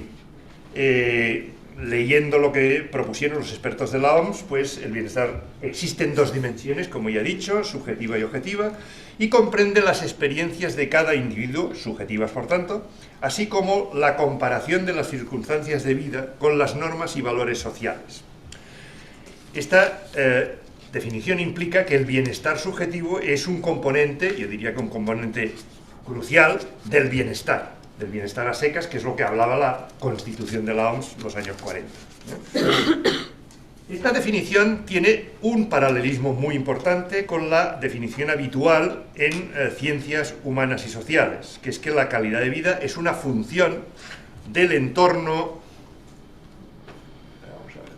Speaker 5: Leyendo lo que propusieron los expertos de la OMS, pues el bienestar existe en dos dimensiones, como ya he dicho, subjetiva y objetiva, y comprende las experiencias de cada individuo, subjetivas por tanto, así como la comparación de las circunstancias de vida con las normas y valores sociales. Esta definición implica que el bienestar subjetivo es un componente, yo diría que un componente crucial del bienestar a secas, que es lo que hablaba la Constitución de la OMS en los años 40. Esta definición tiene un paralelismo muy importante con la definición habitual en ciencias humanas y sociales, que es que la calidad de vida es una función del entorno. Vamos a ver.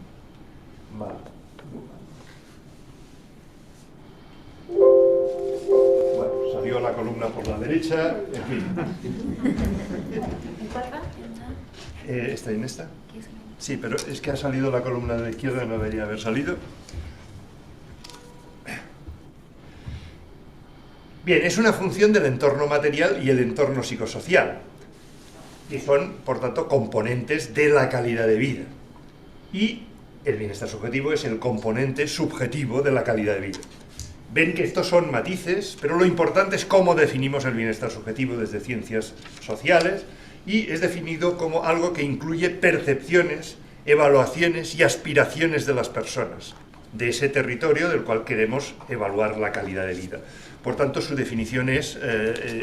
Speaker 5: Bueno, salió la columna por la derecha, en fin. ¿Está en esta? Sí, pero es que ha salido la columna de la izquierda, no debería haber salido. Bien, es una función del entorno material y el entorno psicosocial, que son, por tanto, componentes de la calidad de vida. Y el bienestar subjetivo es el componente subjetivo de la calidad de vida. Ven que estos son matices, pero lo importante es cómo definimos el bienestar subjetivo desde ciencias sociales, y es definido como algo que incluye percepciones, evaluaciones y aspiraciones de las personas, de ese territorio del cual queremos evaluar la calidad de vida. Por tanto, su definición es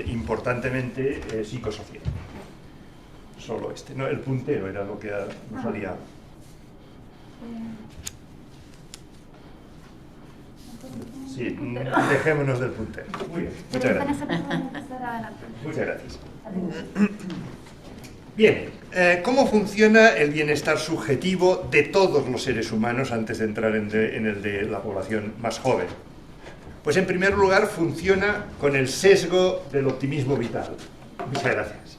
Speaker 5: importantemente psicosocial. Solo ¿no? El puntero era lo que nos salía. Sí, dejémonos del puntero. Muy bien, muchas gracias. Muchas gracias. Bien, ¿cómo funciona el bienestar subjetivo de todos los seres humanos antes de entrar en el de la población más joven? Pues en primer lugar funciona con el sesgo del optimismo vital. Muchas gracias.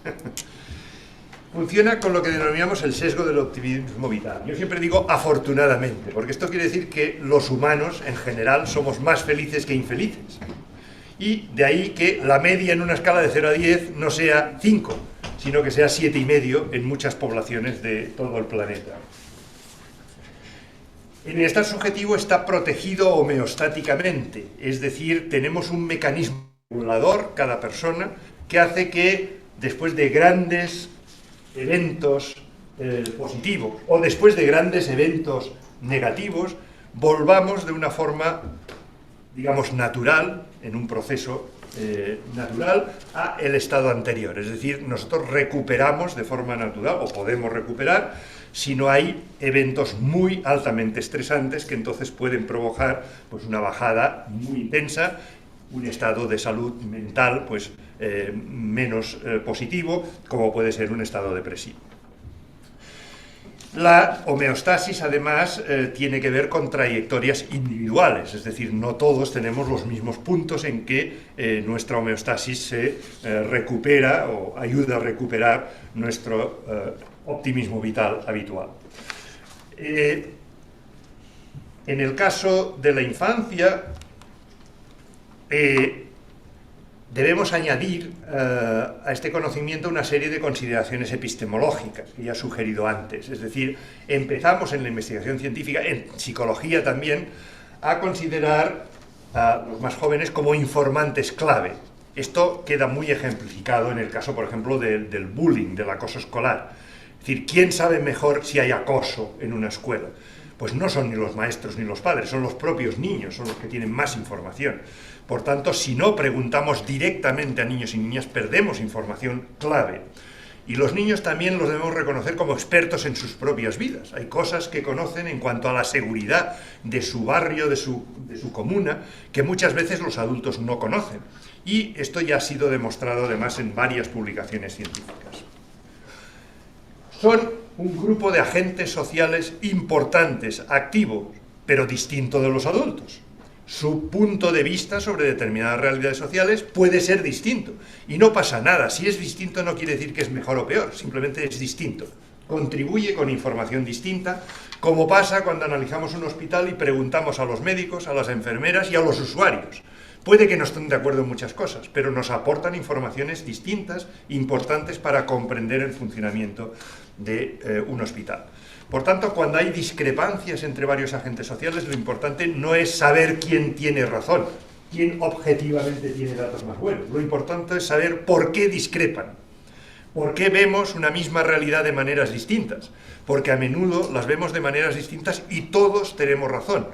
Speaker 5: Funciona con lo que denominamos el sesgo del optimismo vital. Yo siempre digo afortunadamente, porque esto quiere decir que los humanos en general somos más felices que infelices. Y de ahí que la media en una escala de 0 a 10 no sea 5, sino que sea 7,5 en muchas poblaciones de todo el planeta. El bienestar subjetivo está protegido homeostáticamente, es decir, tenemos un mecanismo regulador, cada persona, que hace que después de grandes eventos positivos o después de grandes eventos negativos, volvamos de una forma, digamos, natural, en un proceso natural, a el estado anterior. Es decir, nosotros recuperamos de forma natural, o podemos recuperar, si no hay eventos muy altamente estresantes que entonces pueden provocar pues, una bajada muy intensa, un estado de salud mental pues, menos positivo, como puede ser un estado depresivo. La homeostasis, además, tiene que ver con trayectorias individuales, es decir, no todos tenemos los mismos puntos en que nuestra homeostasis se recupera o ayuda a recuperar nuestro optimismo vital habitual. En el caso de la infancia, debemos añadir a este conocimiento una serie de consideraciones epistemológicas que ya he sugerido antes. Es decir, empezamos en la investigación científica, en psicología también, a considerar a los más jóvenes como informantes clave. Esto queda muy ejemplificado en el caso, por ejemplo, del bullying, del acoso escolar. Es decir, ¿quién sabe mejor si hay acoso en una escuela? Pues no son ni los maestros ni los padres, son los propios niños, son los que tienen más información. Por tanto, si no preguntamos directamente a niños y niñas, perdemos información clave. Y los niños también los debemos reconocer como expertos en sus propias vidas. Hay cosas que conocen en cuanto a la seguridad de su barrio, de su comuna, que muchas veces los adultos no conocen. Y esto ya ha sido demostrado además en varias publicaciones científicas. Son un grupo de agentes sociales importantes, activos, pero distinto de los adultos. Su punto de vista sobre determinadas realidades sociales puede ser distinto. Y no pasa nada. Si es distinto no quiere decir que es mejor o peor, simplemente es distinto. Contribuye con información distinta, como pasa cuando analizamos un hospital y preguntamos a los médicos, a las enfermeras y a los usuarios. Puede que no estén de acuerdo en muchas cosas, pero nos aportan informaciones distintas, importantes para comprender el funcionamiento de un hospital. Por tanto, cuando hay discrepancias entre varios agentes sociales, lo importante no es saber quién tiene razón, quién objetivamente tiene datos más buenos. Lo importante es saber por qué discrepan, por qué vemos una misma realidad de maneras distintas, porque a menudo las vemos de maneras distintas y todos tenemos razón.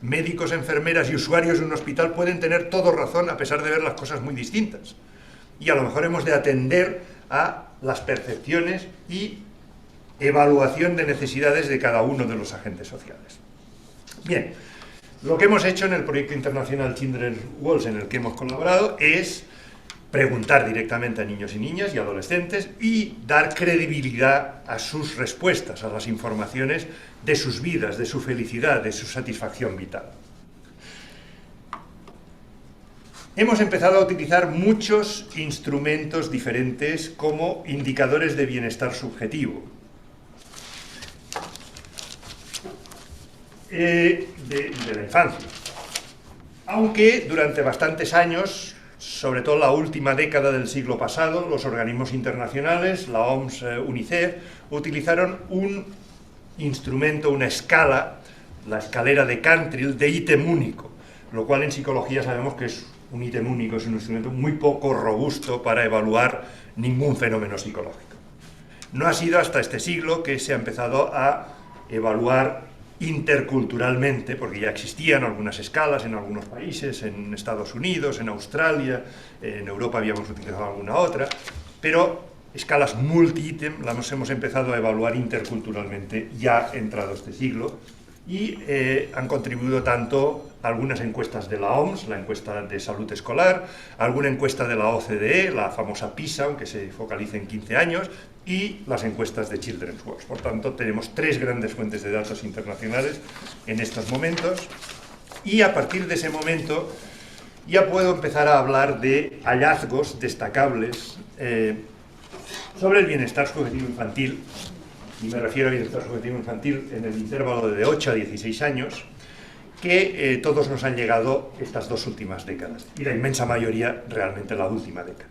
Speaker 5: médicos, enfermeras y usuarios de un hospital pueden tener todos razón a pesar de ver las cosas muy distintas. Y a lo mejor hemos de atender a las percepciones y evaluación de necesidades de cada uno de los agentes sociales. Bien, lo que hemos hecho en el proyecto internacional Children's Walls, en el que hemos colaborado, es preguntar directamente a niños y niñas y adolescentes y dar credibilidad a sus respuestas, a las informaciones de sus vidas, de su felicidad, de su satisfacción vital. Hemos empezado a utilizar muchos instrumentos diferentes como indicadores de bienestar subjetivo. De la infancia. Aunque durante bastantes años, sobre todo la última década del siglo pasado, los organismos internacionales, la OMS, UNICEF, utilizaron un instrumento, una escala, la escalera de Cantrill, de ítem único, lo cual en psicología sabemos que es un ítem único, es un instrumento muy poco robusto para evaluar ningún fenómeno psicológico. No ha sido hasta este siglo que se ha empezado a evaluar interculturalmente, porque ya existían algunas escalas en algunos países, en Estados Unidos, en Australia, en Europa habíamos utilizado alguna otra, pero escalas multi-ítem las hemos empezado a evaluar interculturalmente ya entrado este siglo, y han contribuido tanto algunas encuestas de la OMS, la encuesta de salud escolar, alguna encuesta de la OCDE, la famosa PISA, aunque se focaliza en 15 años, y las encuestas de Children's Watch. Por tanto, tenemos 3 grandes fuentes de datos internacionales en estos momentos, y a partir de ese momento ya puedo empezar a hablar de hallazgos destacables sobre el bienestar subjetivo infantil, y me refiero al bienestar subjetivo infantil en el intervalo de 8 a 16 años, que todos nos han llegado estas 2 últimas décadas, y la inmensa mayoría realmente la última década.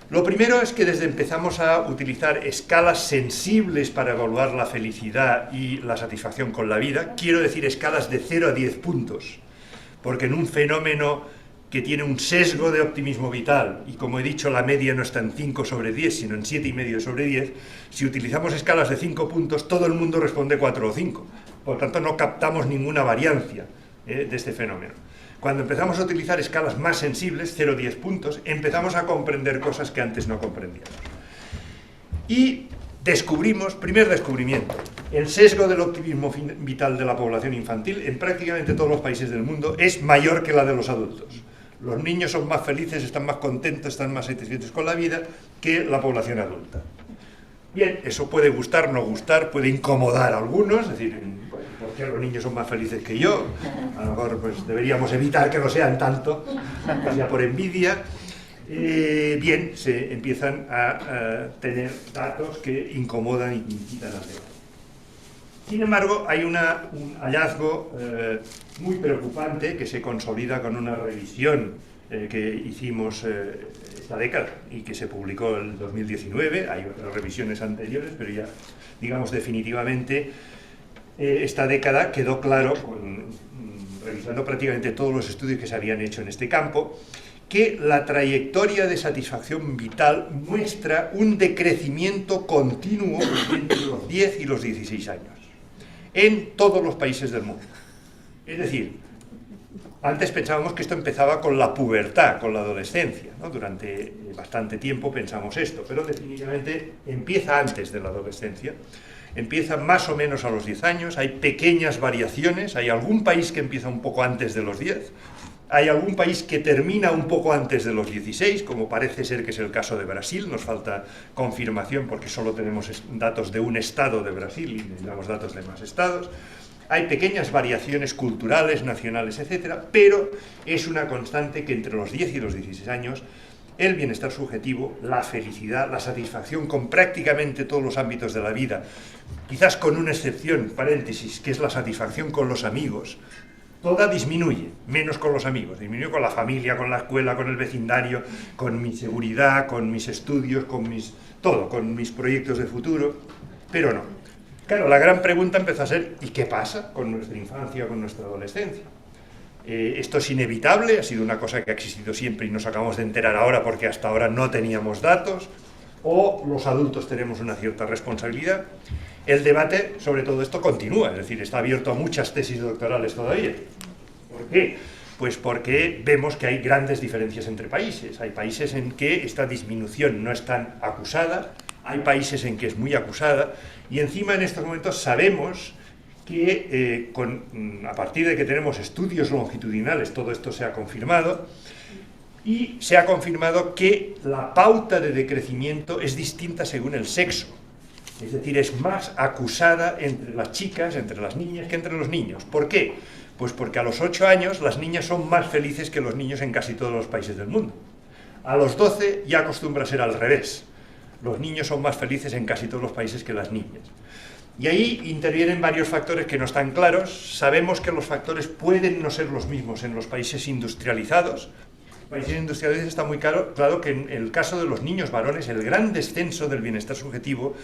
Speaker 5: Lo primero es que desde empezamos a utilizar escalas sensibles para evaluar la felicidad y la satisfacción con la vida, quiero decir escalas de 0 a 10 puntos, porque en un fenómeno que tiene un sesgo de optimismo vital, y como he dicho, la media no está en 5 sobre 10, sino en 7,5 sobre 10, si utilizamos escalas de 5 puntos, todo el mundo responde 4 o 5. Por tanto, no captamos ninguna variancia de este fenómeno. Cuando empezamos a utilizar escalas más sensibles, 0 a 10 puntos, empezamos a comprender cosas que antes no comprendíamos. Y descubrimos, primer descubrimiento, el sesgo del optimismo vital de la población infantil en prácticamente todos los países del mundo es mayor que la de los adultos. Los niños son más felices, están más contentos, están más satisfechos con la vida que la población adulta. Bien, eso puede gustar, no gustar, puede incomodar a algunos, es decir, ¿por qué los niños son más felices que yo? A lo mejor pues, deberíamos evitar que lo sean tanto, que sea por envidia. Bien, se empiezan a tener datos que incomodan y incitan al debate. Sin embargo, hay un hallazgo muy preocupante que se consolida con una revisión que hicimos esta década y que se publicó en 2019, hay otras revisiones anteriores, pero ya, digamos, definitivamente esta década quedó claro, revisando prácticamente todos los estudios que se habían hecho en este campo, que la trayectoria de satisfacción vital muestra un decrecimiento continuo entre los 10 y los 16 años, en todos los países del mundo. Es decir, antes pensábamos que esto empezaba con la pubertad, con la adolescencia, ¿no? Durante bastante tiempo pensamos esto, pero definitivamente empieza antes de la adolescencia, empieza más o menos a los 10 años, hay pequeñas variaciones, hay algún país que empieza un poco antes de los 10, hay algún país que termina un poco antes de los 16, como parece ser que es el caso de Brasil, nos falta confirmación porque solo tenemos datos de un estado de Brasil y necesitamos datos de más estados. Hay pequeñas variaciones culturales, nacionales, etcétera, pero es una constante que entre los 10 y los 16 años el bienestar subjetivo, la felicidad, la satisfacción con prácticamente todos los ámbitos de la vida, quizás con una excepción, paréntesis, que es la satisfacción con los amigos, toda disminuye, menos con los amigos, disminuye con la familia, con la escuela, con el vecindario, con mi seguridad, con mis estudios, con mis proyectos de futuro, pero no. Claro, la gran pregunta empezó a ser, ¿y qué pasa con nuestra infancia, con nuestra adolescencia? Esto es inevitable, ha sido una cosa que ha existido siempre y nos acabamos de enterar ahora porque hasta ahora no teníamos datos, o los adultos tenemos una cierta responsabilidad. El debate sobre todo esto continúa, es decir, está abierto a muchas tesis doctorales todavía. ¿Por qué? Pues porque vemos que hay grandes diferencias entre países. Hay países en que esta disminución no es tan acusada, hay países en que es muy acusada, y encima en estos momentos sabemos que a partir de que tenemos estudios longitudinales, todo esto se ha confirmado, y se ha confirmado que la pauta de decrecimiento es distinta según el sexo. Es decir, es más acusada entre las chicas, entre las niñas, que entre los niños. ¿Por qué? Pues porque a los 8 años las niñas son más felices que los niños en casi todos los países del mundo. A los 12 ya acostumbra a ser al revés. Los niños son más felices en casi todos los países que las niñas. Y ahí intervienen varios factores que no están claros. Sabemos que los factores pueden no ser los mismos en los países industrializados. En países industrializados está muy claro que en el caso de los niños varones el gran descenso del bienestar subjetivo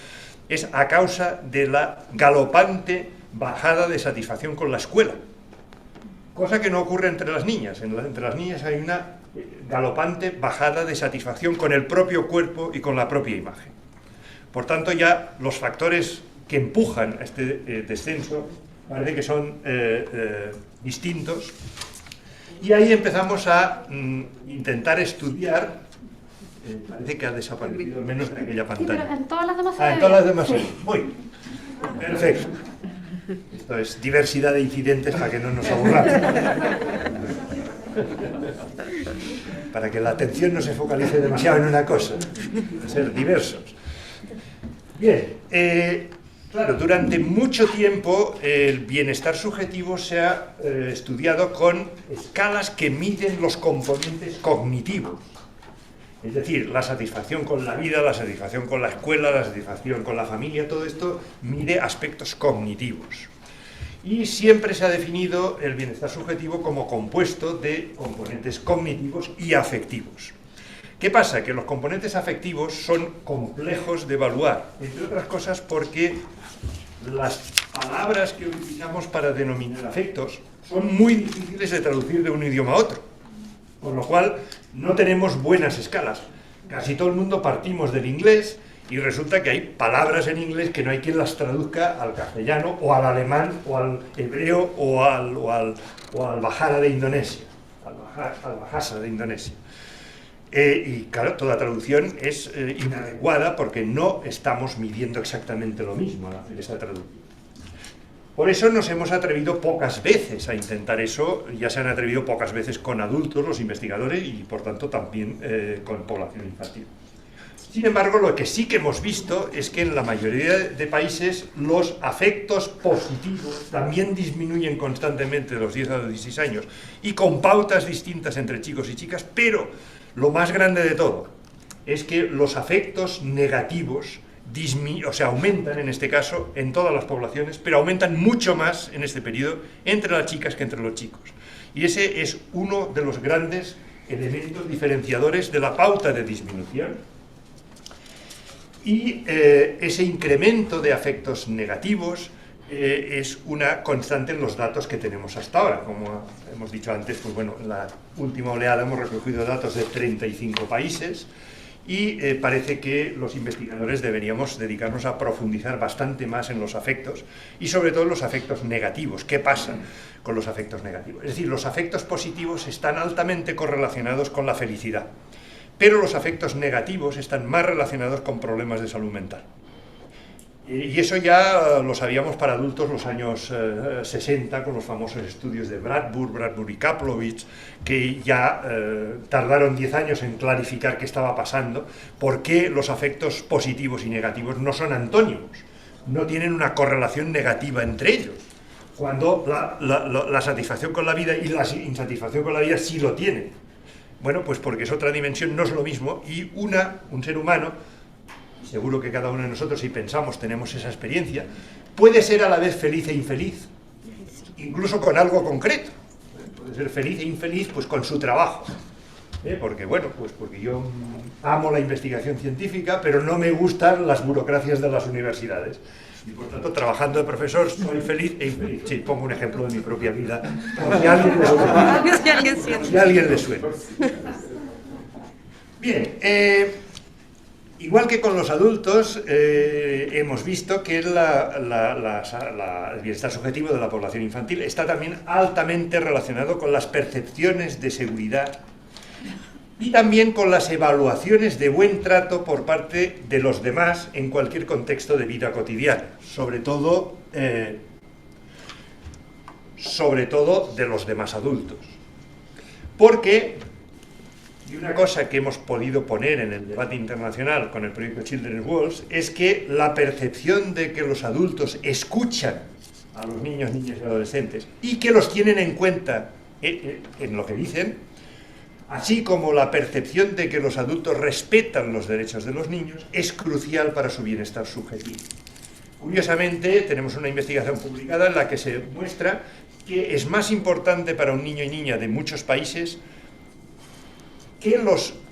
Speaker 5: es a causa de la galopante bajada de satisfacción con la escuela. Cosa que no ocurre entre las niñas. Entre las niñas hay una galopante bajada de satisfacción con el propio cuerpo y con la propia imagen. Por tanto, ya los factores que empujan a este descenso parece que son distintos. Y ahí empezamos a intentar estudiar. Parece que ha desaparecido, al menos en aquella pantalla.
Speaker 4: Sí, pero en todas las demás
Speaker 5: en todas las demás sí. Muy bien. Perfecto. Esto es diversidad de incidentes para que no nos aburramos. Para que la atención no se focalice demasiado en una cosa. Ser diversos. Bien. Claro, durante mucho tiempo el bienestar subjetivo se ha estudiado con escalas que miden los componentes cognitivos. Es decir, la satisfacción con la vida, la satisfacción con la escuela, la satisfacción con la familia, todo esto mide aspectos cognitivos. Y siempre se ha definido el bienestar subjetivo como compuesto de componentes cognitivos y afectivos. ¿Qué pasa? Que los componentes afectivos son complejos de evaluar, entre otras cosas porque las palabras que utilizamos para denominar afectos son muy difíciles de traducir de un idioma a otro. Con lo cual, no tenemos buenas escalas. Casi todo el mundo partimos del inglés y resulta que hay palabras en inglés que no hay quien las traduzca al castellano o al alemán o al hebreo o al Bahasa de Indonesia. Al Bahasa de Indonesia. Y claro, toda traducción es inadecuada porque no estamos midiendo exactamente lo mismo al hacer esa traducción. Por eso nos hemos atrevido pocas veces a intentar eso, ya se han atrevido pocas veces con adultos, los investigadores, y por tanto también con población infantil. Sin embargo, lo que sí que hemos visto es que en la mayoría de países los afectos positivos también disminuyen constantemente de los 10 a los 16 años, y con pautas distintas entre chicos y chicas, pero lo más grande de todo es que los afectos negativos aumentan en este caso en todas las poblaciones, pero aumentan mucho más en este periodo entre las chicas que entre los chicos. Y ese es uno de los grandes elementos diferenciadores de la pauta de disminución. Y ese incremento de afectos negativos es una constante en los datos que tenemos hasta ahora. Como hemos dicho antes, pues bueno, en la última oleada hemos recogido datos de 35 países, y parece que los investigadores deberíamos dedicarnos a profundizar bastante más en los afectos y sobre todo en los afectos negativos. ¿Qué pasa con los afectos negativos? Es decir, los afectos positivos están altamente correlacionados con la felicidad, pero los afectos negativos están más relacionados con problemas de salud mental. Y eso ya lo sabíamos para adultos los años 60, con los famosos estudios de Bradbury y Kaplowitz, que ya tardaron 10 años en clarificar qué estaba pasando, por qué los afectos positivos y negativos no son antónimos, no tienen una correlación negativa entre ellos, cuando la satisfacción con la vida y la insatisfacción con la vida sí lo tienen. Bueno, pues porque es otra dimensión, no es lo mismo, y un ser humano, seguro que cada uno de nosotros, si pensamos, tenemos esa experiencia, puede ser a la vez feliz e infeliz, incluso con algo concreto. Puede ser feliz e infeliz pues con su trabajo, porque bueno, pues porque yo amo la investigación científica, pero no me gustan las burocracias de las universidades. Y por tanto, trabajando de profesor, soy feliz e infeliz. Sí, pongo un ejemplo de mi propia vida, por si a alguien le suena. Bien, Igual que con los adultos, hemos visto que el bienestar subjetivo de la población infantil está también altamente relacionado con las percepciones de seguridad y también con las evaluaciones de buen trato por parte de los demás en cualquier contexto de vida cotidiana, sobre todo de los demás adultos. Porque, y una cosa que hemos podido poner en el debate internacional con el proyecto Children's Worlds, es que la percepción de que los adultos escuchan a los niños, niñas y adolescentes y que los tienen en cuenta en lo que dicen, así como la percepción de que los adultos respetan los derechos de los niños, es crucial para su bienestar subjetivo. Curiosamente, tenemos una investigación publicada en la que se muestra que es más importante para un niño y niña de muchos países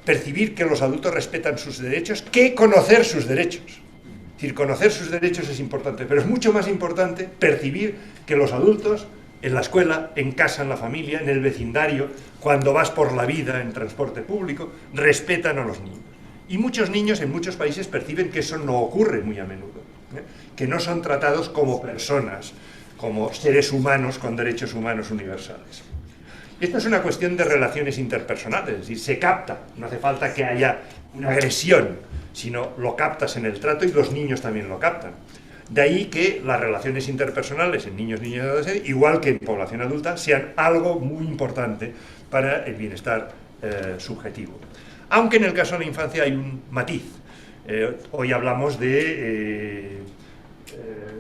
Speaker 5: percibir que los adultos respetan sus derechos que conocer sus derechos. Es decir, conocer sus derechos es importante, pero es mucho más importante percibir que los adultos en la escuela, en casa, en la familia, en el vecindario, cuando vas por la vida en transporte público, respetan a los niños. Y muchos niños en muchos países perciben que eso no ocurre muy a menudo, que no son tratados como personas, como seres humanos con derechos humanos universales. Esto es una cuestión de relaciones interpersonales, es decir, se capta, no hace falta que haya una agresión, sino lo captas en el trato y los niños también lo captan. De ahí que las relaciones interpersonales en niños, niñas y adolescentes, igual que en población adulta, sean algo muy importante para el bienestar subjetivo. Aunque en el caso de la infancia hay un matiz. Hoy hablamos de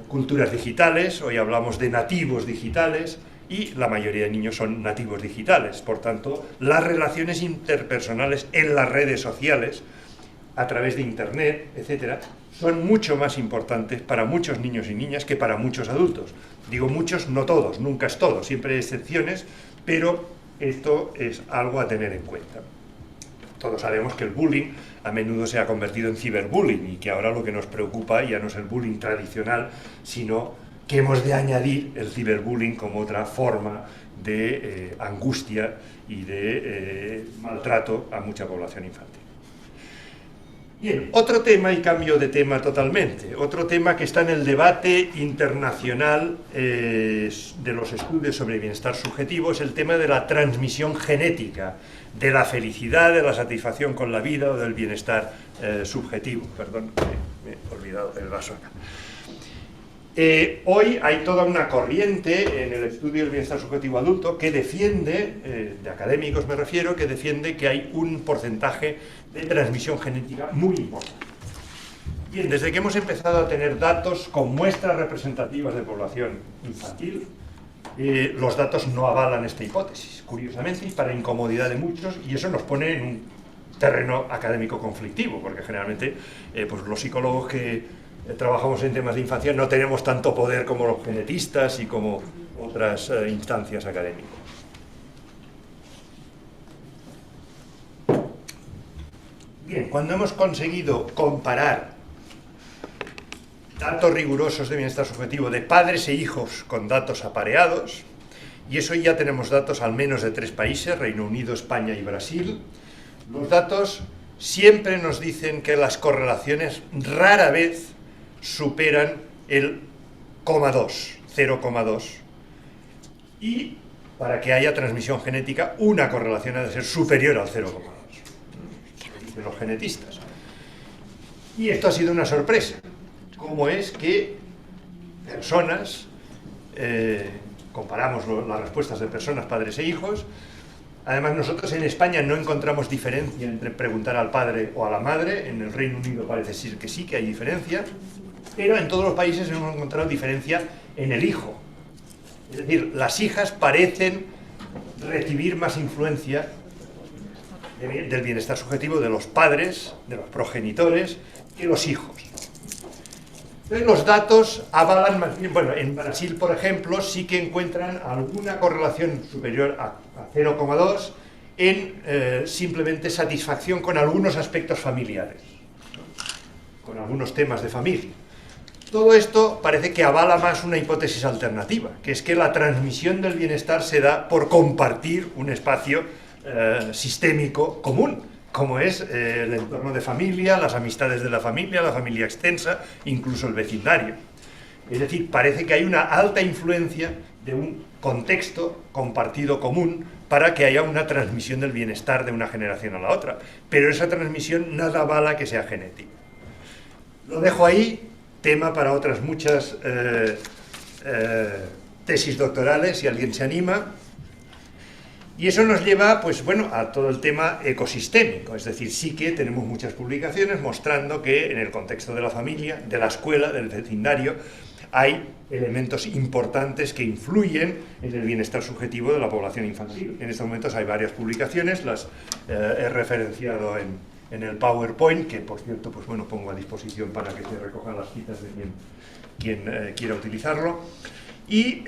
Speaker 5: culturas digitales, hoy hablamos de nativos digitales, y la mayoría de niños son nativos digitales. Por tanto, las relaciones interpersonales en las redes sociales, a través de Internet, etcétera, son mucho más importantes para muchos niños y niñas que para muchos adultos. Digo muchos, no todos, nunca es todo, siempre hay excepciones, pero esto es algo a tener en cuenta. Todos sabemos que el bullying a menudo se ha convertido en ciberbullying y que ahora lo que nos preocupa ya no es el bullying tradicional, sino que hemos de añadir el ciberbullying como otra forma de angustia y de maltrato a mucha población infantil. Bien, otro tema, y cambio de tema totalmente, otro tema que está en el debate internacional de los estudios sobre bienestar subjetivo es el tema de la transmisión genética, de la felicidad, de la satisfacción con la vida o del bienestar subjetivo. Perdón, me he olvidado el vaso acá. Hoy hay toda una corriente en el estudio del bienestar subjetivo adulto que defiende, de académicos me refiero, que defiende que hay un porcentaje de transmisión genética muy importante. Bien, desde que hemos empezado a tener datos con muestras representativas de población infantil, los datos no avalan esta hipótesis, curiosamente, y para incomodidad de muchos, y eso nos pone en un terreno académico conflictivo, porque generalmente pues los psicólogos que trabajamos en temas de infancia no tenemos tanto poder como los genetistas y como otras instancias académicas. Bien, cuando hemos conseguido comparar datos rigurosos de bienestar subjetivo de padres e hijos con datos apareados, y eso ya tenemos datos al menos de 3 países, Reino Unido, España y Brasil, los datos siempre nos dicen que las correlaciones rara vez superan el 0,2, y para que haya transmisión genética una correlación ha de ser superior al 0,2, dicen los genetistas. Y esto ha sido una sorpresa, como es que personas, comparamos las respuestas de personas, padres e hijos. Además, nosotros en España no encontramos diferencia entre preguntar al padre o a la madre. En el Reino Unido parece ser que sí, que hay diferencia, pero en todos los países hemos encontrado diferencia en el hijo. Es decir, las hijas parecen recibir más influencia del bienestar subjetivo de los padres, de los progenitores, que los hijos. Entonces, los datos avalan más bien, bueno, en Brasil, por ejemplo, sí que encuentran alguna correlación superior a 0,2 en simplemente satisfacción con algunos aspectos familiares, con algunos temas de familia. Todo esto parece que avala más una hipótesis alternativa, que es que la transmisión del bienestar se da por compartir un espacio sistémico común, como es el entorno de familia, las amistades de la familia extensa, incluso el vecindario. Es decir, parece que hay una alta influencia de un contexto compartido común para que haya una transmisión del bienestar de una generación a la otra. Pero esa transmisión nada avala que sea genética. Lo dejo ahí, tema para otras muchas tesis doctorales, si alguien se anima. Y eso nos lleva, pues bueno, a todo el tema ecosistémico, es decir, sí que tenemos muchas publicaciones mostrando que en el contexto de la familia, de la escuela, del vecindario, hay elementos importantes que influyen en el bienestar subjetivo de la población infantil. En estos momentos hay varias publicaciones, las he referenciado en el PowerPoint, que por cierto, pues bueno, pongo a disposición para que se recojan las citas de quien quiera utilizarlo. Y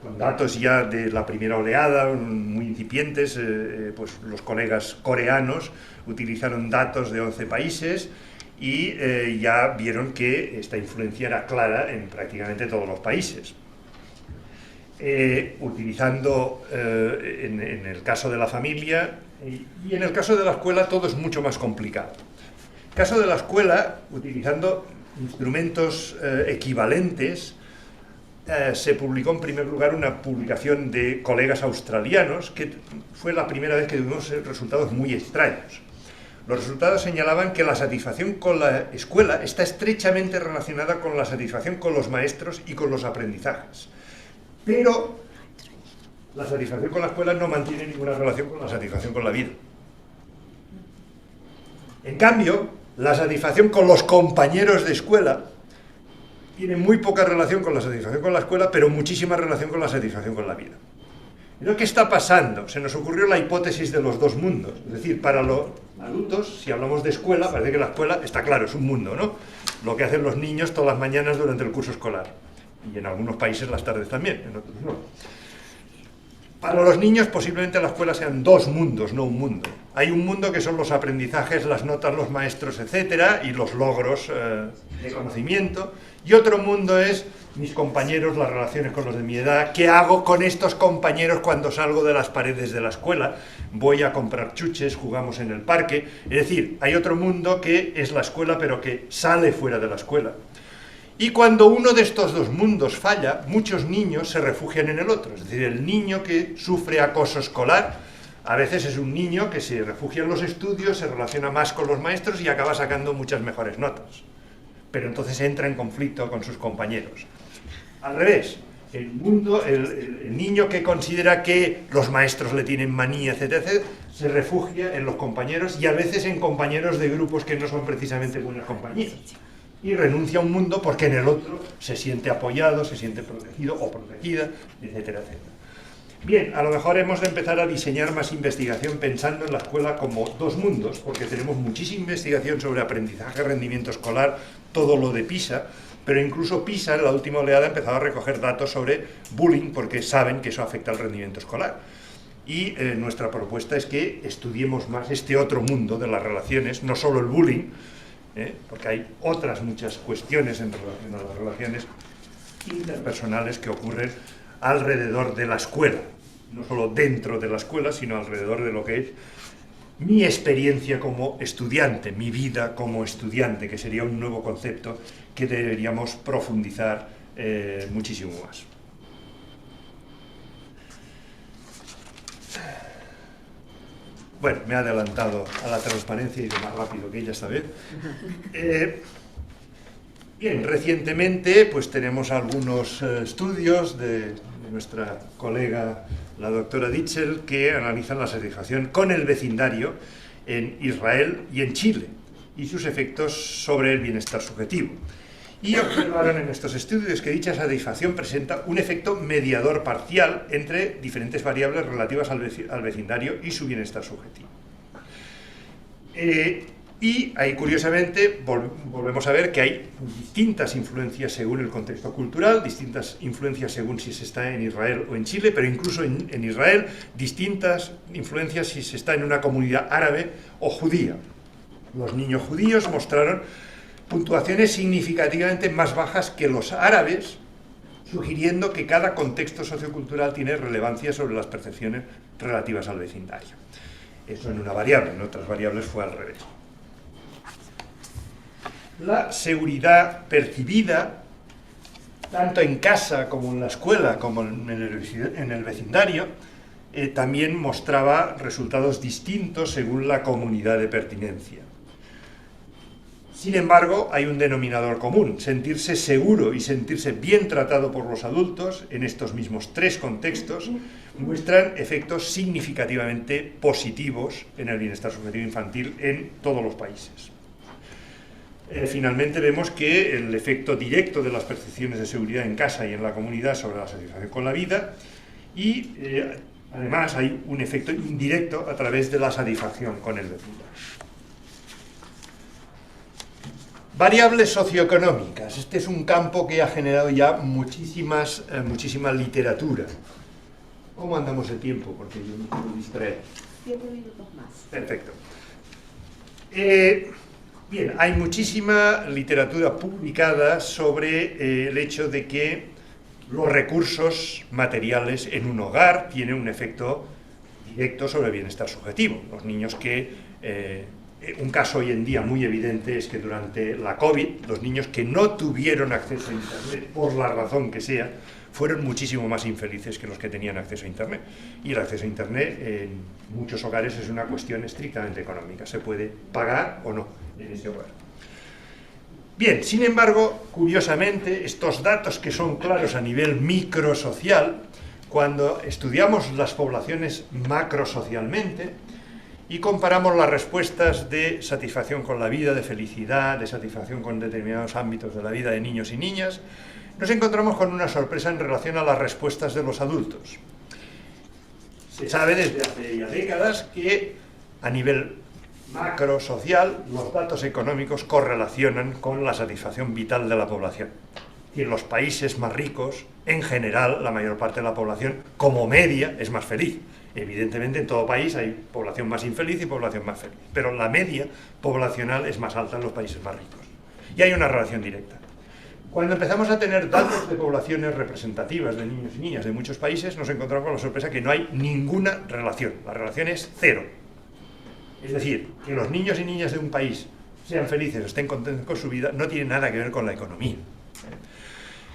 Speaker 5: con datos ya de la primera oleada, muy incipientes, pues los colegas coreanos utilizaron datos de 11 países y ya vieron que esta influencia era clara en prácticamente todos los países. Utilizando en el caso de la familia y en el caso de la escuela todo es mucho más complicado. En el caso de la escuela, utilizando instrumentos equivalentes, se publicó en primer lugar una publicación de colegas australianos, que fue la primera vez que tuvimos resultados muy extraños. Los resultados señalaban que la satisfacción con la escuela está estrechamente relacionada con la satisfacción con los maestros y con los aprendizajes. Pero la satisfacción con la escuela no mantiene ninguna relación con la satisfacción con la vida. En cambio, la satisfacción con los compañeros de escuela tiene muy poca relación con la satisfacción con la escuela, pero muchísima relación con la satisfacción con la vida. ¿Pero qué está pasando? Se nos ocurrió la hipótesis de los dos mundos. Es decir, para los adultos, si hablamos de escuela, parece que la escuela, está claro, es un mundo, ¿no? Lo que hacen los niños todas las mañanas durante el curso escolar. Y en algunos países las tardes también, en otros no. Para los niños posiblemente la escuela sean dos mundos, no un mundo. Hay un mundo que son los aprendizajes, las notas, los maestros, etcétera, y los logros de conocimiento. Y otro mundo es mis compañeros, las relaciones con los de mi edad, qué hago con estos compañeros cuando salgo de las paredes de la escuela, voy a comprar chuches, jugamos en el parque. Es decir, hay otro mundo que es la escuela, pero que sale fuera de la escuela. Y cuando uno de estos dos mundos falla, muchos niños se refugian en el otro. Es decir, el niño que sufre acoso escolar, a veces es un niño que se refugia en los estudios, se relaciona más con los maestros y acaba sacando muchas mejores notas. Pero entonces entra en conflicto con sus compañeros. Al revés, el niño que considera que los maestros le tienen manía, etcétera, etcétera, se refugia en los compañeros y a veces en compañeros de grupos que no son precisamente buenos compañeros. Y renuncia a un mundo porque en el otro se siente apoyado, se siente protegido o protegida, etcétera, etcétera. Bien, a lo mejor hemos de empezar a diseñar más investigación pensando en la escuela como dos mundos, porque tenemos muchísima investigación sobre aprendizaje, rendimiento escolar, todo lo de PISA, pero incluso PISA en la última oleada ha empezado a recoger datos sobre bullying porque saben que eso afecta al rendimiento escolar. Y nuestra propuesta es que estudiemos más este otro mundo de las relaciones, no solo el bullying, porque hay otras muchas cuestiones en relación a las relaciones interpersonales que ocurren alrededor de la escuela, no solo dentro de la escuela, sino alrededor de lo que es mi experiencia como estudiante, mi vida como estudiante, que sería un nuevo concepto que deberíamos profundizar muchísimo más. Bueno, me he adelantado a la transparencia y ido más rápido que ella esta vez. Bien, recientemente pues tenemos algunos estudios de nuestra colega, la doctora Ditzel, que analizan la satisfacción con el vecindario en Israel y en Chile y sus efectos sobre el bienestar subjetivo. Y observaron en estos estudios que dicha satisfacción presenta un efecto mediador parcial entre diferentes variables relativas al vecindario y su bienestar subjetivo. Y ahí, curiosamente, volvemos a ver que hay distintas influencias según el contexto cultural, distintas influencias según si se está en Israel o en Chile, pero incluso en Israel, distintas influencias si se está en una comunidad árabe o judía. Los niños judíos mostraron puntuaciones significativamente más bajas que los árabes, sugiriendo que cada contexto sociocultural tiene relevancia sobre las percepciones relativas al vecindario. Eso en una variable, en otras variables fue al revés. La seguridad percibida, tanto en casa como en la escuela, como en el vecindario, también mostraba resultados distintos según la comunidad de pertinencia. Sin embargo, hay un denominador común: sentirse seguro y sentirse bien tratado por los adultos en estos mismos tres contextos muestran efectos significativamente positivos en el bienestar subjetivo infantil en todos los países. Finalmente vemos que el efecto directo de las percepciones de seguridad en casa y en la comunidad sobre la satisfacción con la vida y además hay un efecto indirecto a través de la satisfacción con el vecindario. Variables socioeconómicas. Este es un campo que ha generado ya muchísima literatura. ¿Cómo andamos de tiempo? Porque yo no puedo distraer.
Speaker 1: 7 minutos más.
Speaker 5: Perfecto. Bien, hay muchísima literatura publicada sobre el hecho de que los recursos materiales en un hogar tienen un efecto directo sobre el bienestar subjetivo. Los niños un caso hoy en día muy evidente es que durante la COVID, los niños que no tuvieron acceso a Internet, por la razón que sea, fueron muchísimo más infelices que los que tenían acceso a Internet. Y el acceso a Internet en muchos hogares es una cuestión estrictamente económica. Se puede pagar o no en ese hogar. Bien, sin embargo, curiosamente, estos datos que son claros a nivel microsocial, cuando estudiamos las poblaciones macrosocialmente y comparamos las respuestas de satisfacción con la vida, de felicidad, de satisfacción con determinados ámbitos de la vida de niños y niñas, nos encontramos con una sorpresa en relación a las respuestas de los adultos. Se sabe desde hace ya décadas que a nivel macrosocial los datos económicos correlacionan con la satisfacción vital de la población. Y en los países más ricos, en general, la mayor parte de la población, como media, es más feliz. Evidentemente, en todo país hay población más infeliz y población más feliz, pero la media poblacional es más alta en los países más ricos. Y hay una relación directa. Cuando empezamos a tener datos de poblaciones representativas de niños y niñas de muchos países, nos encontramos con la sorpresa que no hay ninguna relación. La relación es cero. Es decir, que los niños y niñas de un país sean felices o estén contentos con su vida no tiene nada que ver con la economía.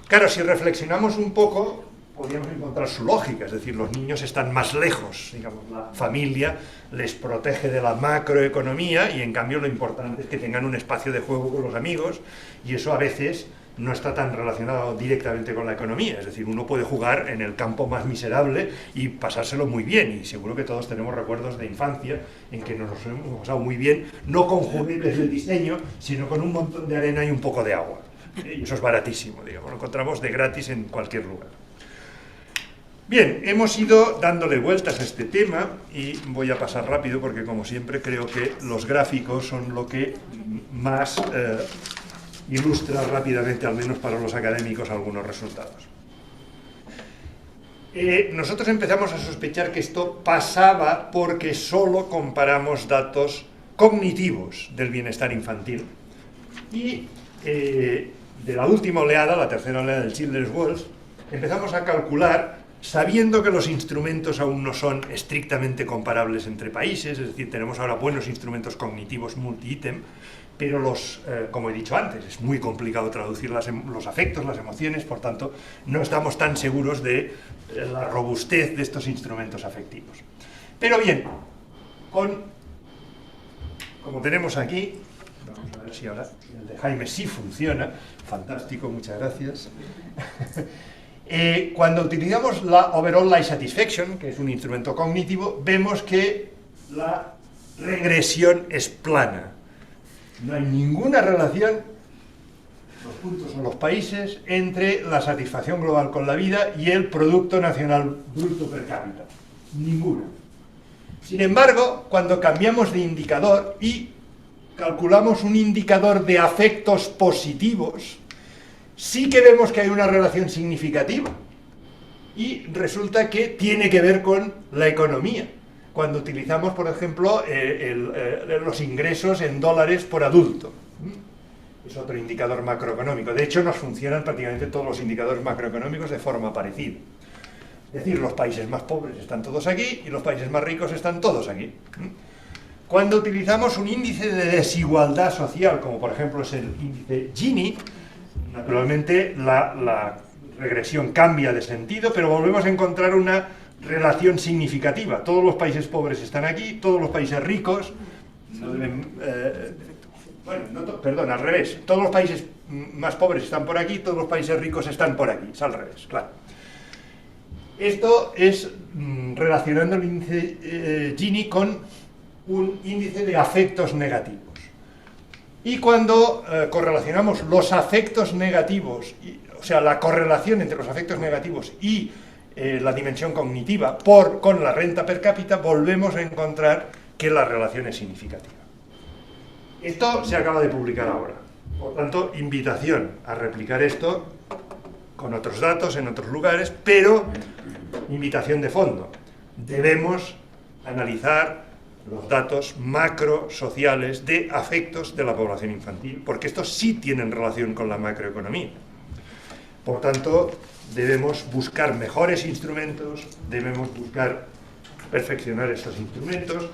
Speaker 5: Claro, si reflexionamos un poco, podríamos encontrar su lógica, es decir, los niños están más lejos, digamos, la familia les protege de la macroeconomía y en cambio lo importante es que tengan un espacio de juego con los amigos y eso a veces no está tan relacionado directamente con la economía, es decir, uno puede jugar en el campo más miserable y pasárselo muy bien, y seguro que todos tenemos recuerdos de infancia en que nos hemos pasado muy bien, no con juguetes de diseño, sino con un montón de arena y un poco de agua, y eso es baratísimo, digamos, lo encontramos de gratis en cualquier lugar. Bien, hemos ido dándole vueltas a este tema y voy a pasar rápido porque, como siempre, creo que los gráficos son lo que más ilustra rápidamente, al menos para los académicos, algunos resultados. Nosotros empezamos a sospechar que esto pasaba porque solo comparamos datos cognitivos del bienestar infantil y de la última oleada, la tercera oleada del Children's World, empezamos a calcular sabiendo que los instrumentos aún no son estrictamente comparables entre países, es decir, tenemos ahora buenos instrumentos cognitivos multi-ítem, pero como he dicho antes, es muy complicado traducir los afectos, las emociones, por tanto, no estamos tan seguros de la robustez de estos instrumentos afectivos. Pero bien, como tenemos aquí, vamos a ver si ahora el de Jaime sí funciona, fantástico, muchas gracias. Cuando utilizamos la Overall Life Satisfaction, que es un instrumento cognitivo, vemos que la regresión es plana. No hay ninguna relación, los puntos o los países, entre la satisfacción global con la vida y el Producto Nacional Bruto per cápita. Ninguna. Sin embargo, cuando cambiamos de indicador y calculamos un indicador de afectos positivos, sí que vemos que hay una relación significativa. Y resulta que tiene que ver con la economía. Cuando utilizamos, por ejemplo, los ingresos en dólares por adulto. Es otro indicador macroeconómico. De hecho, nos funcionan prácticamente todos los indicadores macroeconómicos de forma parecida. Es decir, los países más pobres están todos aquí y los países más ricos están todos aquí. Cuando utilizamos un índice de desigualdad social, como por ejemplo es el índice Gini, naturalmente la regresión cambia de sentido, pero volvemos a encontrar una relación significativa. Todos los países pobres están aquí, todos los países ricos no deben, perdón, al revés. Todos los países más pobres están por aquí, todos los países ricos están por aquí. Es al revés, claro. Esto es relacionando el índice Gini con un índice de afectos negativos. Y cuando correlacionamos los afectos negativos, o sea, la correlación entre los afectos negativos y la dimensión cognitiva con la renta per cápita, volvemos a encontrar que la relación es significativa. Esto se acaba de publicar ahora. Por tanto, invitación a replicar esto con otros datos en otros lugares, pero invitación de fondo. Debemos analizar los datos macrosociales de afectos de la población infantil, porque estos sí tienen relación con la macroeconomía. Por tanto, debemos buscar mejores instrumentos, debemos buscar perfeccionar estos instrumentos.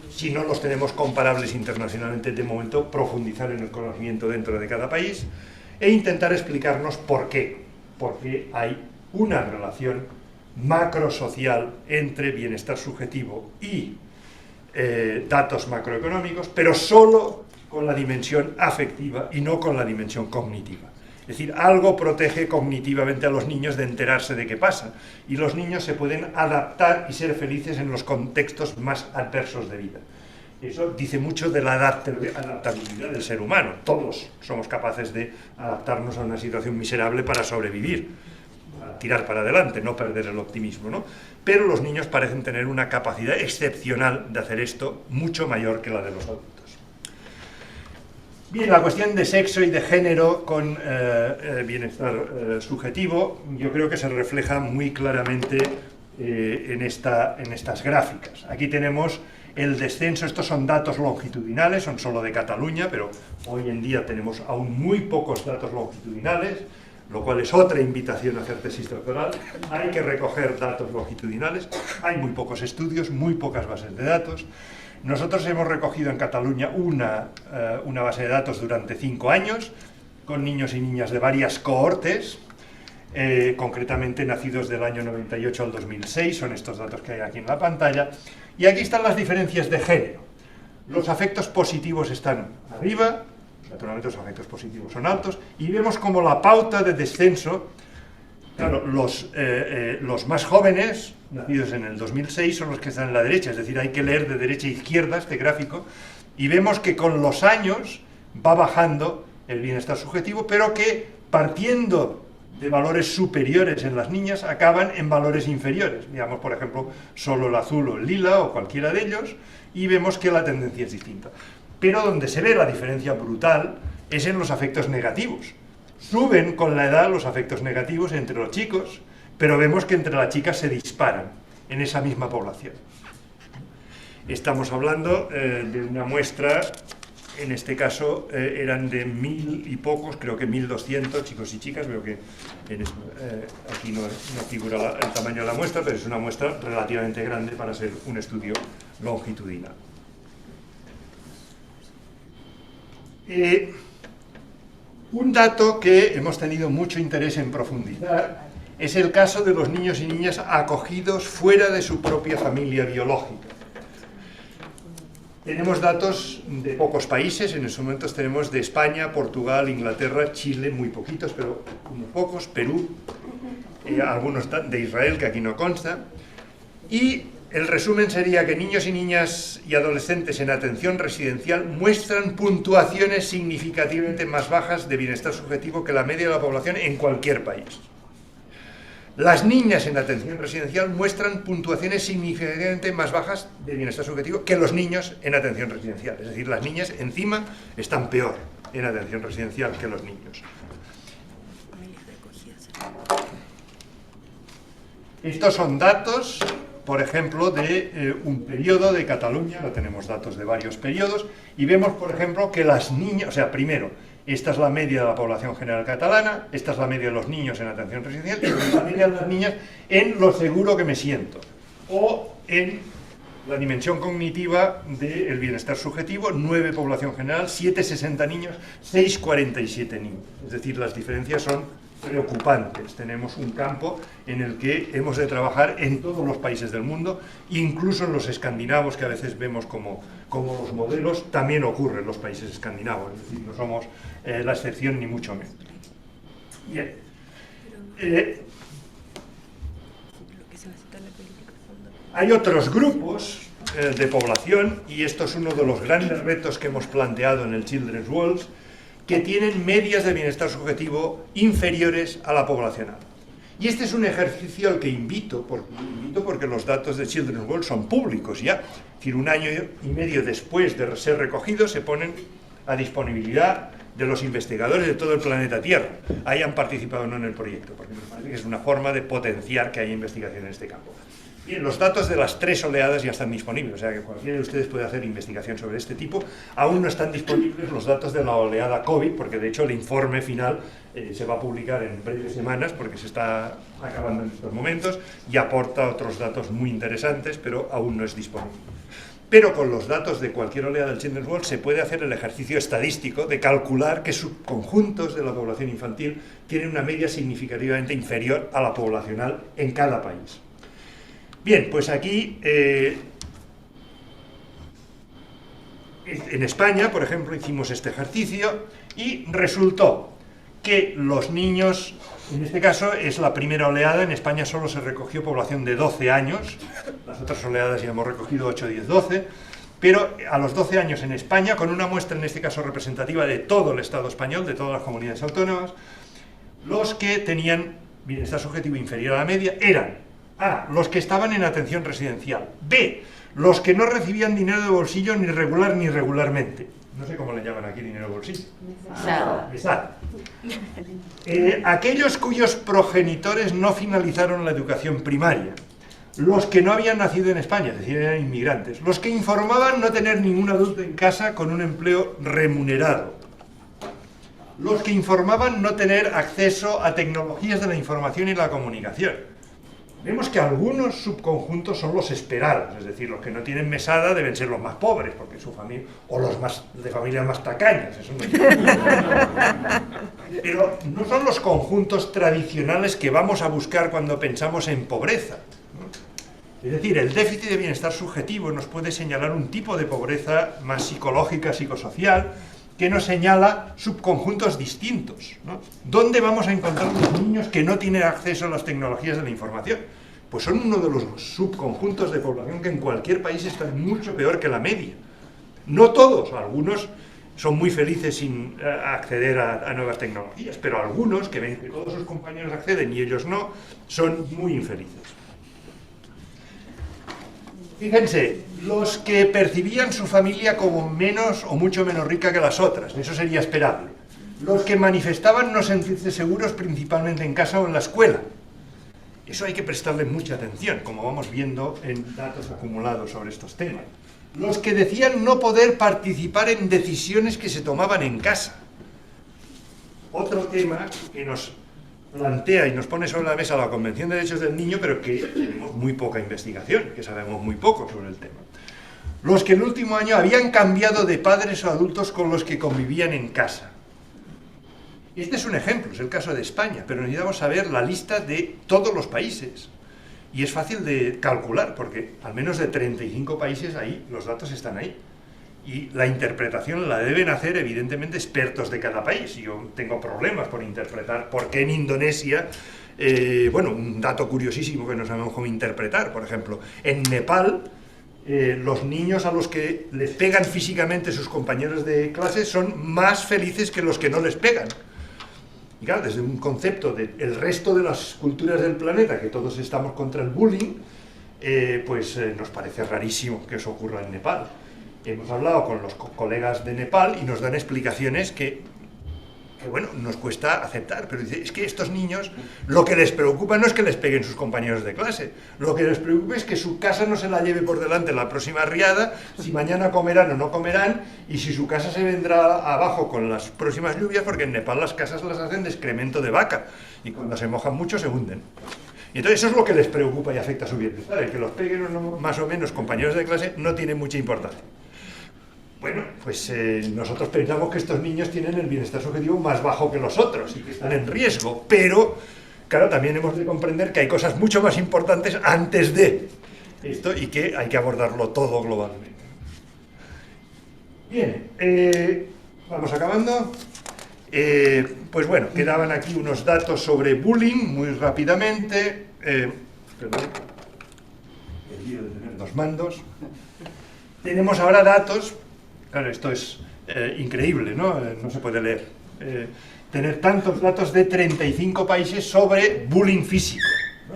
Speaker 5: Si no los tenemos comparables internacionalmente, de momento profundizar en el conocimiento dentro de cada país e intentar explicarnos por qué. Porque hay una relación macrosocial entre bienestar subjetivo y datos macroeconómicos, pero solo con la dimensión afectiva y no con la dimensión cognitiva. Es decir, algo protege cognitivamente a los niños de enterarse de qué pasa, y los niños se pueden adaptar y ser felices en los contextos más adversos de vida. Eso dice mucho de la adaptabilidad del ser humano. Todos somos capaces de adaptarnos a una situación miserable para sobrevivir, para tirar para adelante, no perder el optimismo, ¿no? Pero los niños parecen tener una capacidad excepcional de hacer esto, mucho mayor que la de los adultos. Bien, la cuestión de sexo y de género con bienestar subjetivo, yo creo que se refleja muy claramente en estas gráficas. Aquí tenemos el descenso, estos son datos longitudinales, son solo de Cataluña, pero hoy en día tenemos aún muy pocos datos longitudinales, lo cual es otra invitación a hacer tesis doctoral. Hay que recoger datos longitudinales, hay muy pocos estudios, muy pocas bases de datos. Nosotros hemos recogido en Cataluña una base de datos durante 5 años, con niños y niñas de varias cohortes, concretamente nacidos del año 98 al 2006, son estos datos que hay aquí en la pantalla, y aquí están las diferencias de género. Los afectos positivos están arriba, naturalmente los afectos positivos son altos, y vemos como la pauta de descenso, claro, los más jóvenes, nacidos en el 2006, son los que están en la derecha, es decir, hay que leer de derecha a izquierda este gráfico, y vemos que con los años va bajando el bienestar subjetivo, pero que partiendo de valores superiores en las niñas, acaban en valores inferiores. Veamos, por ejemplo, solo el azul o el lila o cualquiera de ellos, y vemos que la tendencia es distinta. Pero donde se ve la diferencia brutal es en los afectos negativos. Suben con la edad los afectos negativos entre los chicos, pero vemos que entre las chicas se disparan en esa misma población. Estamos hablando de una muestra, en este caso eran de 1000 y pocos, creo que 1200 chicos y chicas, veo que aquí no figura el tamaño de la muestra, pero es una muestra relativamente grande para ser un estudio longitudinal. Un dato que hemos tenido mucho interés en profundizar es el caso de los niños y niñas acogidos fuera de su propia familia biológica. Tenemos datos de pocos países, en estos momentos tenemos de España, Portugal, Inglaterra, Chile, muy poquitos, pero unos pocos, Perú, algunos de Israel, que aquí no consta, y el resumen sería que niños y niñas y adolescentes en atención residencial muestran puntuaciones significativamente más bajas de bienestar subjetivo que la media de la población en cualquier país. Las niñas en atención residencial muestran puntuaciones significativamente más bajas de bienestar subjetivo que los niños en atención residencial. Es decir, las niñas encima están peor en atención residencial que los niños. Estos son datos, por ejemplo, de un periodo de Cataluña, no tenemos datos de varios periodos, y vemos, por ejemplo, que las niñas, o sea, primero, Esta es la media de la población general catalana, esta es la media de los niños en atención residencial, y esta es la media de las niñas en lo seguro que me siento, o en la dimensión cognitiva del bienestar subjetivo, 9 población general, 7,60 niños, 6,47 niños. Es decir, las diferencias son preocupantes. Tenemos un campo en el que hemos de trabajar en todos los países del mundo, incluso en los escandinavos, que a veces vemos como los modelos, también ocurre en los países escandinavos. Es decir, no somos la excepción ni mucho menos. Bien. Hay otros grupos de población, y esto es uno de los grandes retos que hemos planteado en el Children's Walls, que tienen medias de bienestar subjetivo inferiores a la poblacional. Y este es un ejercicio al que invito porque los datos de Children's Walls son públicos ya. Es decir, 1 año y medio después de ser recogidos, se ponen a disponibilidad de los investigadores de todo el planeta Tierra, hayan participado o no en el proyecto, porque me parece que es una forma de potenciar que haya investigación en este campo. Bien, los datos de las 3 oleadas ya están disponibles, o sea que cualquiera de ustedes puede hacer investigación sobre este tipo. Aún no están disponibles los datos de la oleada COVID, porque de hecho el informe final se va a publicar en breves semanas, porque se está acabando en estos momentos, y aporta otros datos muy interesantes, pero aún no es disponible. Pero con los datos de cualquier oleada del Children's World se puede hacer el ejercicio estadístico de calcular qué subconjuntos de la población infantil tienen una media significativamente inferior a la poblacional en cada país. Bien, pues aquí, en España, por ejemplo, hicimos este ejercicio y resultó que los niños, en este caso es la primera oleada, en España solo se recogió población de 12 años, las otras oleadas ya hemos recogido 8, 10, 12, pero a los 12 años en España, con una muestra en este caso representativa de todo el Estado español, de todas las comunidades autónomas, los que tenían bienestar subjetivo inferior a la media eran: A, los que estaban en atención residencial; B, los que no recibían dinero de bolsillo ni regular ni regularmente. No sé cómo le llaman aquí dinero de bolsillo. Mesada. Aquellos cuyos progenitores no finalizaron la educación primaria. Los que no habían nacido en España, es decir, eran inmigrantes. Los que informaban no tener ningún adulto en casa con un empleo remunerado. Los que informaban no tener acceso a tecnologías de la información y la comunicación. Vemos que algunos subconjuntos son los esperados, es decir, los que no tienen mesada deben ser los más pobres, porque su familia, o los más de familias más tacañas, eso no pero no son los conjuntos tradicionales que vamos a buscar cuando pensamos en pobreza, ¿no? Es decir, el déficit de bienestar subjetivo nos puede señalar un tipo de pobreza más psicológica, psicosocial, que nos señala subconjuntos distintos, ¿no? ¿Dónde vamos a encontrar los niños que no tienen acceso a las tecnologías de la información? Pues son uno de los subconjuntos de población que en cualquier país están mucho peor que la media. No todos, algunos son muy felices sin acceder a nuevas tecnologías, pero algunos, que ven que todos sus compañeros acceden y ellos no, son muy infelices. Fíjense, los que percibían su familia como menos o mucho menos rica que las otras, eso sería esperable. Los que manifestaban no sentirse seguros principalmente en casa o en la escuela. Eso hay que prestarle mucha atención, como vamos viendo en datos acumulados sobre estos temas. Los que decían no poder participar en decisiones que se tomaban en casa. Otro tema que nos plantea y nos pone sobre la mesa la Convención de Derechos del Niño, pero que tenemos muy poca investigación, que sabemos muy poco sobre el tema. Los que el último año habían cambiado de padres o adultos con los que convivían en casa. Este es un ejemplo, es el caso de España, pero necesitamos saber la lista de todos los países. Y es fácil de calcular, porque al menos de 35 países ahí, los datos están ahí. Y la interpretación la deben hacer, evidentemente, expertos de cada país. Yo tengo problemas por interpretar por qué en Indonesia, bueno, un dato curiosísimo que no sabemos cómo interpretar, por ejemplo, en Nepal, los niños a los que les pegan físicamente sus compañeros de clase son más felices que los que no les pegan. Y claro, desde un concepto del resto de las culturas del planeta, que todos estamos contra el bullying, nos parece rarísimo que eso ocurra en Nepal. Hemos hablado con los colegas de Nepal y nos dan explicaciones que que bueno, nos cuesta aceptar, pero dice, es que estos niños lo que les preocupa no es que les peguen sus compañeros de clase, lo que les preocupa es que su casa no se la lleve por delante la próxima riada, si mañana comerán o no comerán, y si su casa se vendrá abajo con las próximas lluvias, porque en Nepal las casas las hacen de excremento de vaca, y cuando se mojan mucho se hunden. Y entonces eso es lo que les preocupa y afecta a su bienestar, el que los peguen o no, más o menos compañeros de clase no tiene mucha importancia. Bueno, pues nosotros pensamos que estos niños tienen el bienestar subjetivo más bajo que los otros y que están en riesgo, pero, claro, también hemos de comprender que hay cosas mucho más importantes antes de esto y que hay que abordarlo todo globalmente. Bien, vamos acabando. Pues bueno, quedaban aquí unos datos sobre bullying, muy rápidamente. Perdón, el lío de tener dos mandos. Tenemos ahora datos. Claro, esto es increíble, ¿no? No se puede leer. Tener tantos datos de 35 países sobre bullying físico, ¿no?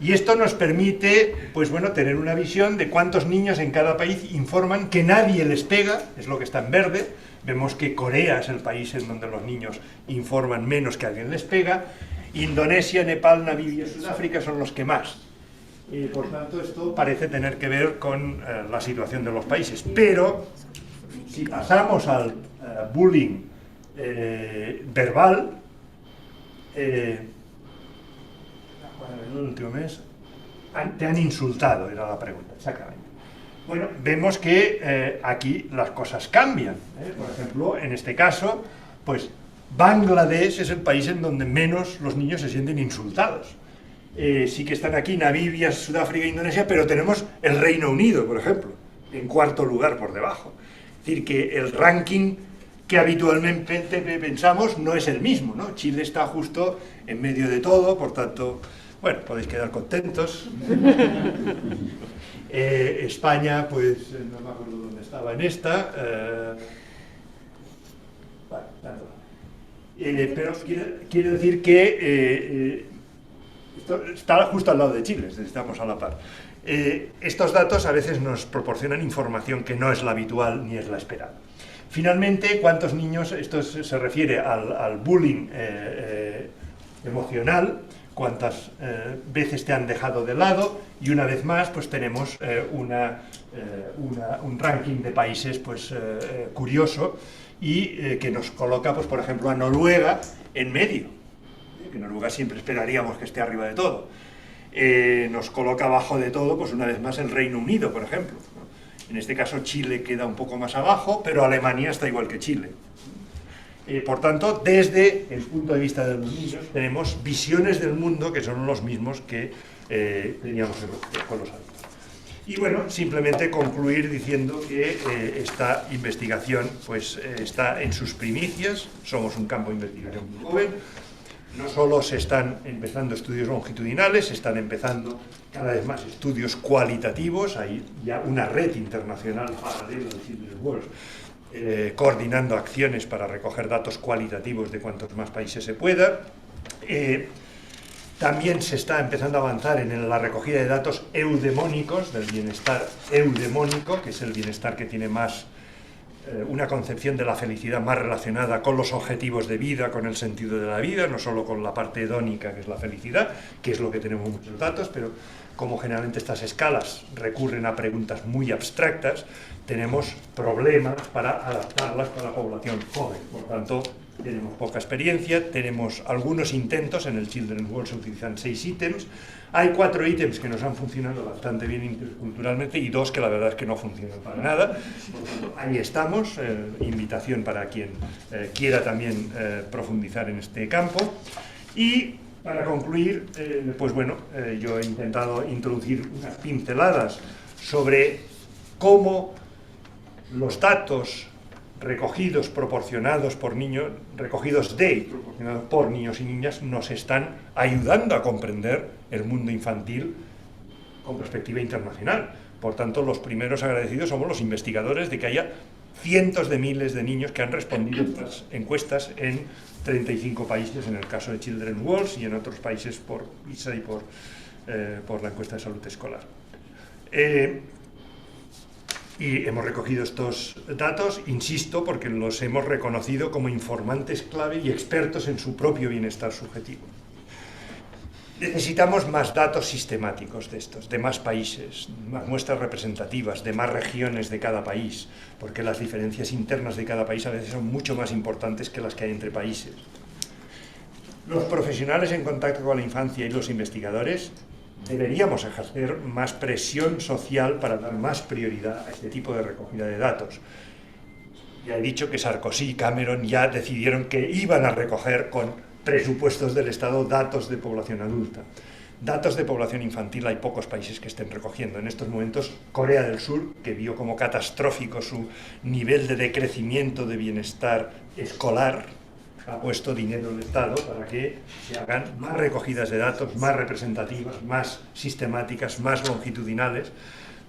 Speaker 5: Y esto nos permite, pues bueno, tener una visión de cuántos niños en cada país informan que nadie les pega, es lo que está en verde. Vemos que Corea es el país en donde los niños informan menos que alguien les pega. Indonesia, Nepal, Namibia, Sudáfrica son los que más. Por tanto, esto parece tener que ver con la situación de los países. Pero si pasamos al bullying verbal, en el último mes, te han insultado, era la pregunta, exactamente. Bueno, vemos que aquí las cosas cambian. Por ejemplo, en este caso, pues Bangladesh es el país en donde menos los niños se sienten insultados. Sí que están aquí Namibia, Sudáfrica e Indonesia, pero tenemos el Reino Unido, por ejemplo, en cuarto lugar por debajo. Es decir, que el ranking que habitualmente pensamos no es el mismo, ¿no? Chile está justo en medio de todo, por tanto, bueno, podéis quedar contentos. España, pues, no me acuerdo dónde estaba en esta. Pero quiero decir que esto está justo al lado de Chile, estamos a la par. Estos datos a veces nos proporcionan información que no es la habitual ni es la esperada. Finalmente, ¿cuántos niños? Esto se refiere al bullying emocional, cuántas veces te han dejado de lado, y una vez más pues tenemos un ranking de países pues curioso y que nos coloca, pues por ejemplo, a Noruega en medio, que Noruega siempre esperaríamos que esté arriba de todo. Nos coloca abajo de todo, pues una vez más, el Reino Unido, por ejemplo. En este caso Chile queda un poco más abajo, pero Alemania está igual que Chile. Por tanto, desde el punto de vista de los niños, tenemos visiones del mundo que son los mismos que teníamos con los adultos. Y bueno, simplemente concluir diciendo que esta investigación pues, está en sus primicias, somos un campo de investigación muy joven, no solo se están empezando estudios longitudinales, se están empezando cada vez más estudios cualitativos, hay ya una red internacional paralela de Children's World, coordinando acciones para recoger datos cualitativos de cuantos más países se pueda. También se está empezando a avanzar en la recogida de datos eudemónicos, del bienestar eudemónico, que es el bienestar que tiene más una concepción de la felicidad más relacionada con los objetivos de vida, con el sentido de la vida, no solo con la parte hedónica que es la felicidad, que es lo que tenemos muchos datos, pero como generalmente estas escalas recurren a preguntas muy abstractas, tenemos problemas para adaptarlas para la población joven. Por tanto, tenemos poca experiencia, tenemos algunos intentos, en el Children's World se utilizan 6 ítems, hay 4 ítems que nos han funcionado bastante bien interculturalmente y 2 que la verdad es que no funcionan para nada. Por tanto, ahí estamos, invitación para quien quiera también profundizar en este campo. Y para concluir, pues bueno, yo he intentado introducir unas pinceladas sobre cómo los datos recogidos, proporcionados por niños, recogidos de y proporcionados por niños y niñas, nos están ayudando a comprender el mundo infantil con perspectiva internacional. Por tanto, los primeros agradecidos somos los investigadores de que haya cientos de miles de niños que han respondido a estas encuestas en 35 países, en el caso de Children's World, y en otros países por PISA y por la encuesta de salud escolar. Y hemos recogido estos datos, insisto, porque los hemos reconocido como informantes clave y expertos en su propio bienestar subjetivo. Necesitamos más datos sistemáticos de estos, de más países, más muestras representativas, de más regiones de cada país, porque las diferencias internas de cada país a veces son mucho más importantes que las que hay entre países. Los profesionales en contacto con la infancia y los investigadores deberíamos ejercer más presión social para dar más prioridad a este tipo de recogida de datos. Ya he dicho que Sarkozy y Cameron ya decidieron que iban a recoger con presupuestos del Estado datos de población adulta. Datos de población infantil hay pocos países que estén recogiendo. En estos momentos, Corea del Sur, que vio como catastrófico su nivel de decrecimiento de bienestar escolar, ha puesto dinero del Estado para que se hagan más recogidas de datos, más representativas, más sistemáticas, más longitudinales,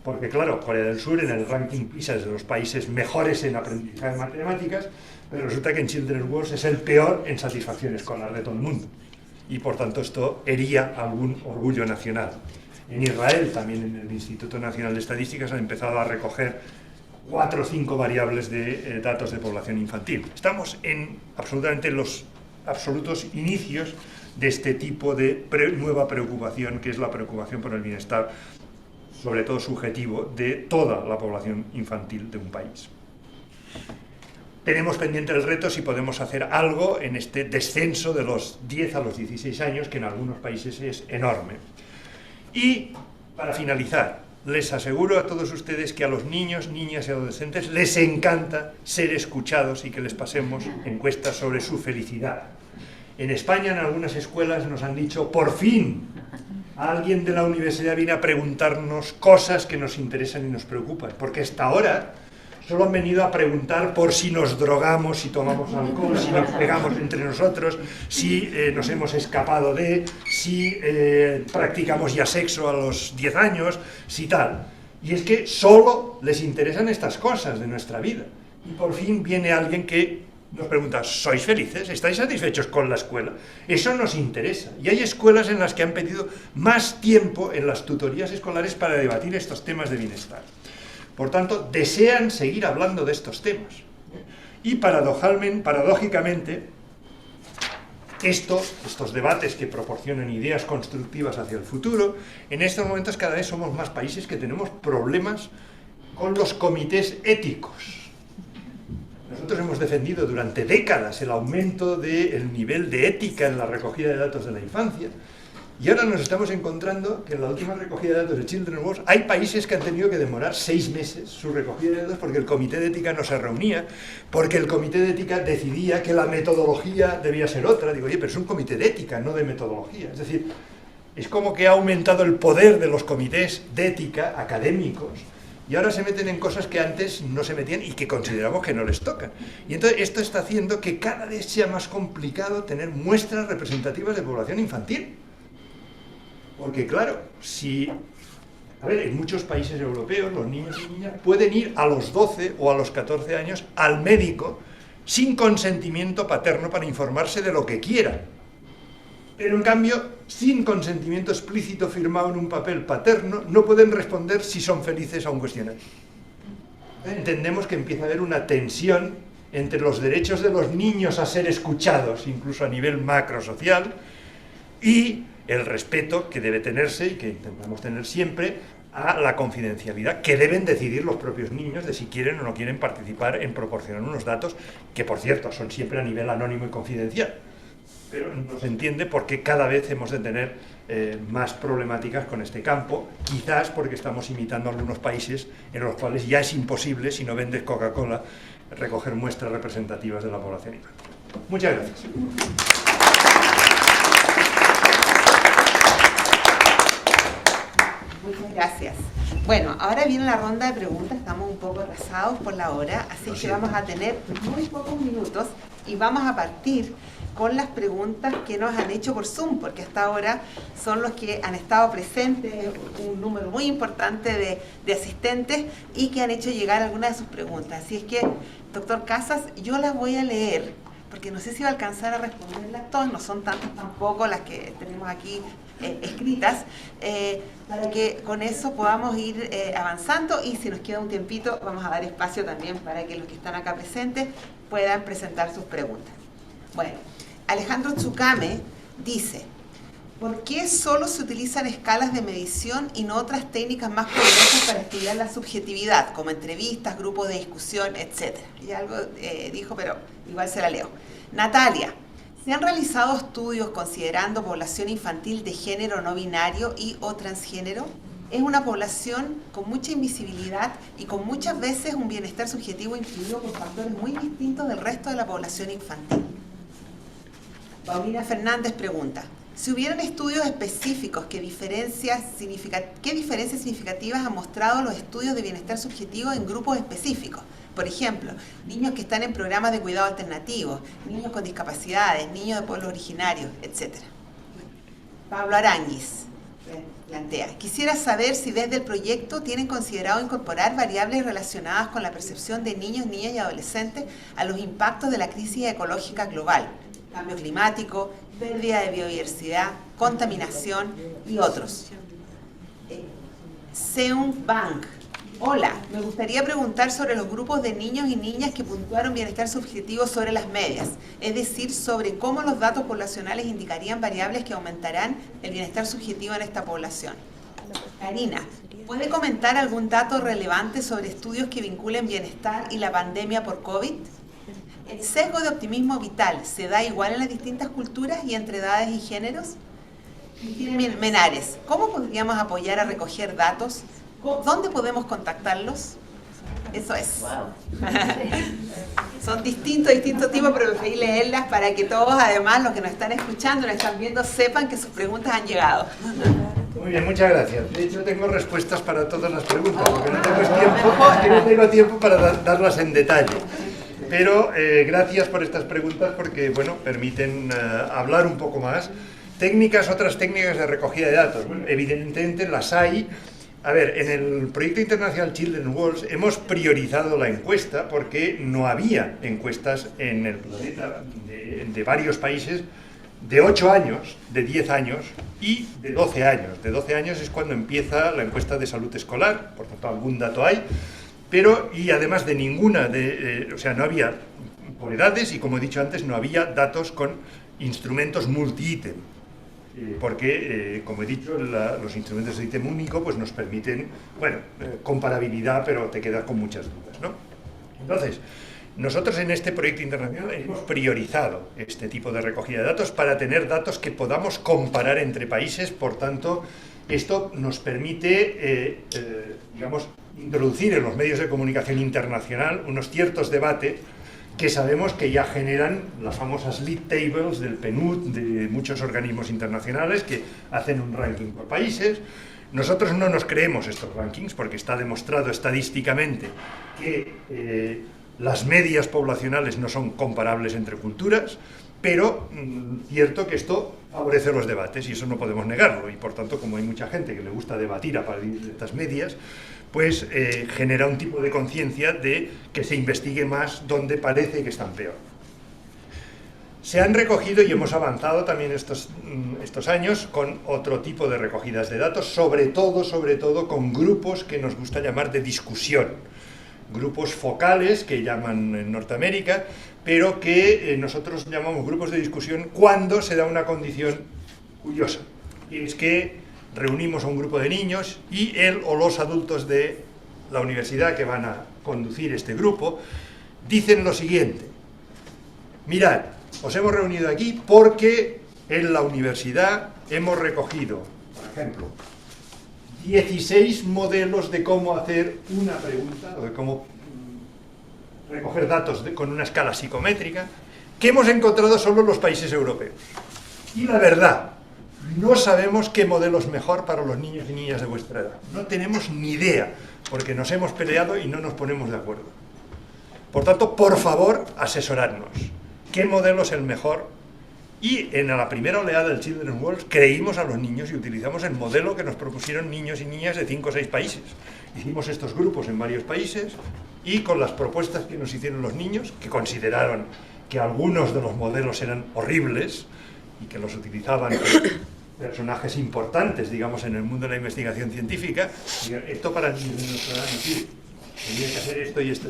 Speaker 5: porque claro, Corea del Sur en el ranking PISA es de los países mejores en aprendizaje de matemáticas, pero resulta que en Children's World es el peor en satisfacción escolar de todo el mundo, y por tanto esto hería algún orgullo nacional. En Israel, también en el Instituto Nacional de Estadísticas, han empezado a recoger 4 o 5 variables de datos de población infantil. Estamos en absolutamente los absolutos inicios de este tipo de nueva preocupación, que es la preocupación por el bienestar, sobre todo subjetivo, de toda la población infantil de un país. Tenemos pendiente el reto si podemos hacer algo en este descenso de los 10 a los 16 años, que en algunos países es enorme. Y, para finalizar, les aseguro a todos ustedes que a los niños, niñas y adolescentes les encanta ser escuchados y que les pasemos encuestas sobre su felicidad. En España, en algunas escuelas, nos han dicho, por fin, alguien de la universidad viene a preguntarnos cosas que nos interesan y nos preocupan, porque hasta ahora solo han venido a preguntar por si nos drogamos, si tomamos alcohol, si nos pegamos entre nosotros, si nos hemos escapado si practicamos ya sexo a los 10 años, si tal. Y es que solo les interesan estas cosas de nuestra vida. Y por fin viene alguien que nos pregunta, ¿sois felices? ¿Estáis satisfechos con la escuela? Eso nos interesa. Y hay escuelas en las que han pedido más tiempo en las tutorías escolares para debatir estos temas de bienestar. Por tanto, desean seguir hablando de estos temas. Y paradójicamente, estos debates que proporcionan ideas constructivas hacia el futuro, en estos momentos cada vez somos más países que tenemos problemas con los comités éticos. Nosotros hemos defendido durante décadas el aumento del nivel de ética en la recogida de datos de la infancia, y ahora nos estamos encontrando que en la última recogida de datos de Children's World hay países que han tenido que demorar 6 meses su recogida de datos porque el comité de ética no se reunía, porque el comité de ética decidía que la metodología debía ser otra. Digo, oye, pero es un comité de ética, no de metodología. Es decir, es como que ha aumentado el poder de los comités de ética académicos y ahora se meten en cosas que antes no se metían y que consideramos que no les tocan. Y entonces esto está haciendo que cada vez sea más complicado tener muestras representativas de población infantil. Porque claro, en muchos países europeos los niños y niñas pueden ir a los 12 o a los 14 años al médico sin consentimiento paterno para informarse de lo que quieran. Pero en cambio, sin consentimiento explícito firmado en un papel paterno, no pueden responder si son felices a un cuestionario. Entendemos que empieza a haber una tensión entre los derechos de los niños a ser escuchados, incluso a nivel macrosocial, y el respeto que debe tenerse y que intentamos tener siempre a la confidencialidad que deben decidir los propios niños de si quieren o no quieren participar en proporcionar unos datos que, por cierto, son siempre a nivel anónimo y confidencial. Pero no se entiende por qué cada vez hemos de tener más problemáticas con este campo, quizás porque estamos imitando a algunos países en los cuales ya es imposible, si no vendes Coca-Cola, recoger muestras representativas de la población infantil. Muchas gracias.
Speaker 1: Muchas gracias. Bueno, ahora viene la ronda de preguntas, estamos un poco atrasados por la hora, así que vamos a tener muy pocos minutos y vamos a partir con las preguntas que nos han hecho por Zoom, porque hasta ahora son los que han estado presentes, un número muy importante de asistentes y que han hecho llegar algunas de sus preguntas. Así es que, doctor Casas, yo las voy a leer, porque no sé si va a alcanzar a responderlas todas, no son tantas tampoco las que tenemos aquí escritas, para que con eso podamos ir avanzando, y si nos queda un tiempito vamos a dar espacio también para que los que están acá presentes puedan presentar sus preguntas. Bueno, Alejandro Tsucame dice: ¿por qué solo se utilizan escalas de medición y no otras técnicas más poderosas para estudiar la subjetividad, como entrevistas, grupos de discusión, etcétera? Y algo dijo, pero igual se la leo. Natalia: ¿se han realizado estudios considerando población infantil de género no binario y o transgénero? Es una población con mucha invisibilidad y con muchas veces un bienestar subjetivo influido por factores muy distintos del resto de la población infantil. Paulina Fernández pregunta: si hubieran estudios específicos, ¿qué diferencias significativas han mostrado los estudios de bienestar subjetivo en grupos específicos? Por ejemplo, niños que están en programas de cuidado alternativos, niños con discapacidades, niños de pueblos originarios, etc. Pablo Aranguis plantea: quisiera saber si desde el proyecto tienen considerado incorporar variables relacionadas con la percepción de niños, niñas y adolescentes a los impactos de la crisis ecológica global, cambio climático, pérdida de biodiversidad, contaminación y otros. Seung Bang: hola, me gustaría preguntar sobre los grupos de niños y niñas que puntuaron bienestar subjetivo sobre las medias, es decir, sobre cómo los datos poblacionales indicarían variables que aumentarán el bienestar subjetivo en esta población. Karina: ¿puede comentar algún dato relevante sobre estudios que vinculen bienestar y la pandemia por COVID? ¿El sesgo de optimismo vital se da igual en las distintas culturas y entre edades y géneros? Cristina Menares: ¿cómo podríamos apoyar a recoger datos? ¿Dónde podemos contactarlos? Eso es. Wow. Son distintos tipos, pero preferí leerlas para que todos, además, los que nos están escuchando, nos están viendo, sepan que sus preguntas han llegado.
Speaker 5: Muy bien, muchas gracias. De hecho, tengo respuestas para todas las preguntas, porque no tengo tiempo para darlas en detalle. Pero gracias por estas preguntas, porque bueno, permiten hablar un poco más. Otras técnicas de recogida de datos. Bueno, evidentemente las hay. A ver, en el proyecto internacional Children's World hemos priorizado la encuesta porque no había encuestas en el planeta de varios países de 8 años, de 10 años y de 12 años. De 12 años es cuando empieza la encuesta de salud escolar, por tanto algún dato hay. Pero, y además de ninguna, o sea, no había por edades y, como he dicho antes, no había datos con instrumentos multi-ítem, porque, como he dicho, los instrumentos de ítem único pues nos permiten, bueno, comparabilidad, pero te quedas con muchas dudas, ¿no? Entonces, nosotros en este proyecto internacional hemos priorizado este tipo de recogida de datos para tener datos que podamos comparar entre países. Por tanto, esto nos permite, digamos, introducir en los medios de comunicación internacional unos ciertos debates que sabemos que ya generan las famosas lead tables del PNUD, de muchos organismos internacionales que hacen un ranking por países. Nosotros no nos creemos estos rankings porque está demostrado estadísticamente que las medias poblacionales no son comparables entre culturas, pero cierto que esto favorece los debates y eso no podemos negarlo, y por tanto, como hay mucha gente que le gusta debatir a partir de estas medias, pues genera un tipo de conciencia de que se investigue más donde parece que están peor. Se han recogido y hemos avanzado también estos años con otro tipo de recogidas de datos, sobre todo con grupos que nos gusta llamar de discusión, grupos focales que llaman en Norteamérica, pero que nosotros llamamos grupos de discusión cuando se da una condición curiosa, y es que reunimos a un grupo de niños y él o los adultos de la universidad que van a conducir este grupo dicen lo siguiente: mirad, os hemos reunido aquí porque en la universidad hemos recogido, por ejemplo, 16 modelos de cómo hacer una pregunta o de cómo recoger datos con una escala psicométrica que hemos encontrado solo en los países europeos. Y la verdad, no sabemos qué modelo es mejor para los niños y niñas de vuestra edad. No tenemos ni idea, porque nos hemos peleado y no nos ponemos de acuerdo. Por tanto, por favor, asesorarnos. ¿Qué modelo es el mejor? Y en la primera oleada del Children's World creímos a los niños y utilizamos el modelo que nos propusieron niños y niñas de 5 o 6 países. Hicimos estos grupos en varios países y con las propuestas que nos hicieron los niños, que consideraron que algunos de los modelos eran horribles y que los utilizaban personajes importantes, digamos, en el mundo de la investigación científica, digan, esto para niños no decir, tenía que hacer esto y esto.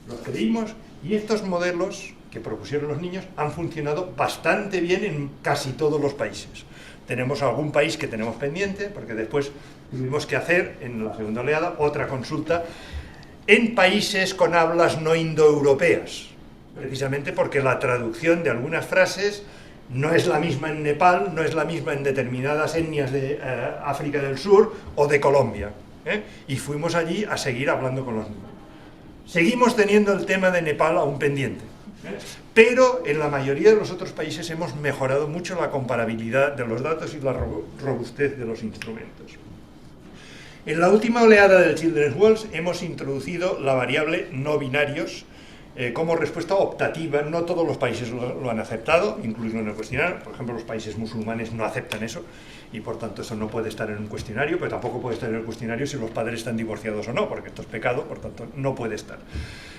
Speaker 5: Lo creímos y estos modelos que propusieron los niños han funcionado bastante bien en casi todos los países. Tenemos algún país que tenemos pendiente, porque después tuvimos que hacer, en la segunda oleada, otra consulta en países con hablas no indoeuropeas, precisamente porque la traducción de algunas frases no es la misma en Nepal, no es la misma en determinadas etnias de África del Sur o de Colombia. Y fuimos allí a seguir hablando con los niños. Seguimos teniendo el tema de Nepal aún pendiente, pero en la mayoría de los otros países hemos mejorado mucho la comparabilidad de los datos y la robustez de los instrumentos. En la última oleada del Children's World hemos introducido la variable no binarios como respuesta optativa. No todos los países lo han aceptado, incluso en el cuestionario. Por ejemplo, los países musulmanes no aceptan eso y por tanto eso no puede estar en un cuestionario, pero tampoco puede estar en el cuestionario si los padres están divorciados o no, porque esto es pecado, por tanto no puede estar.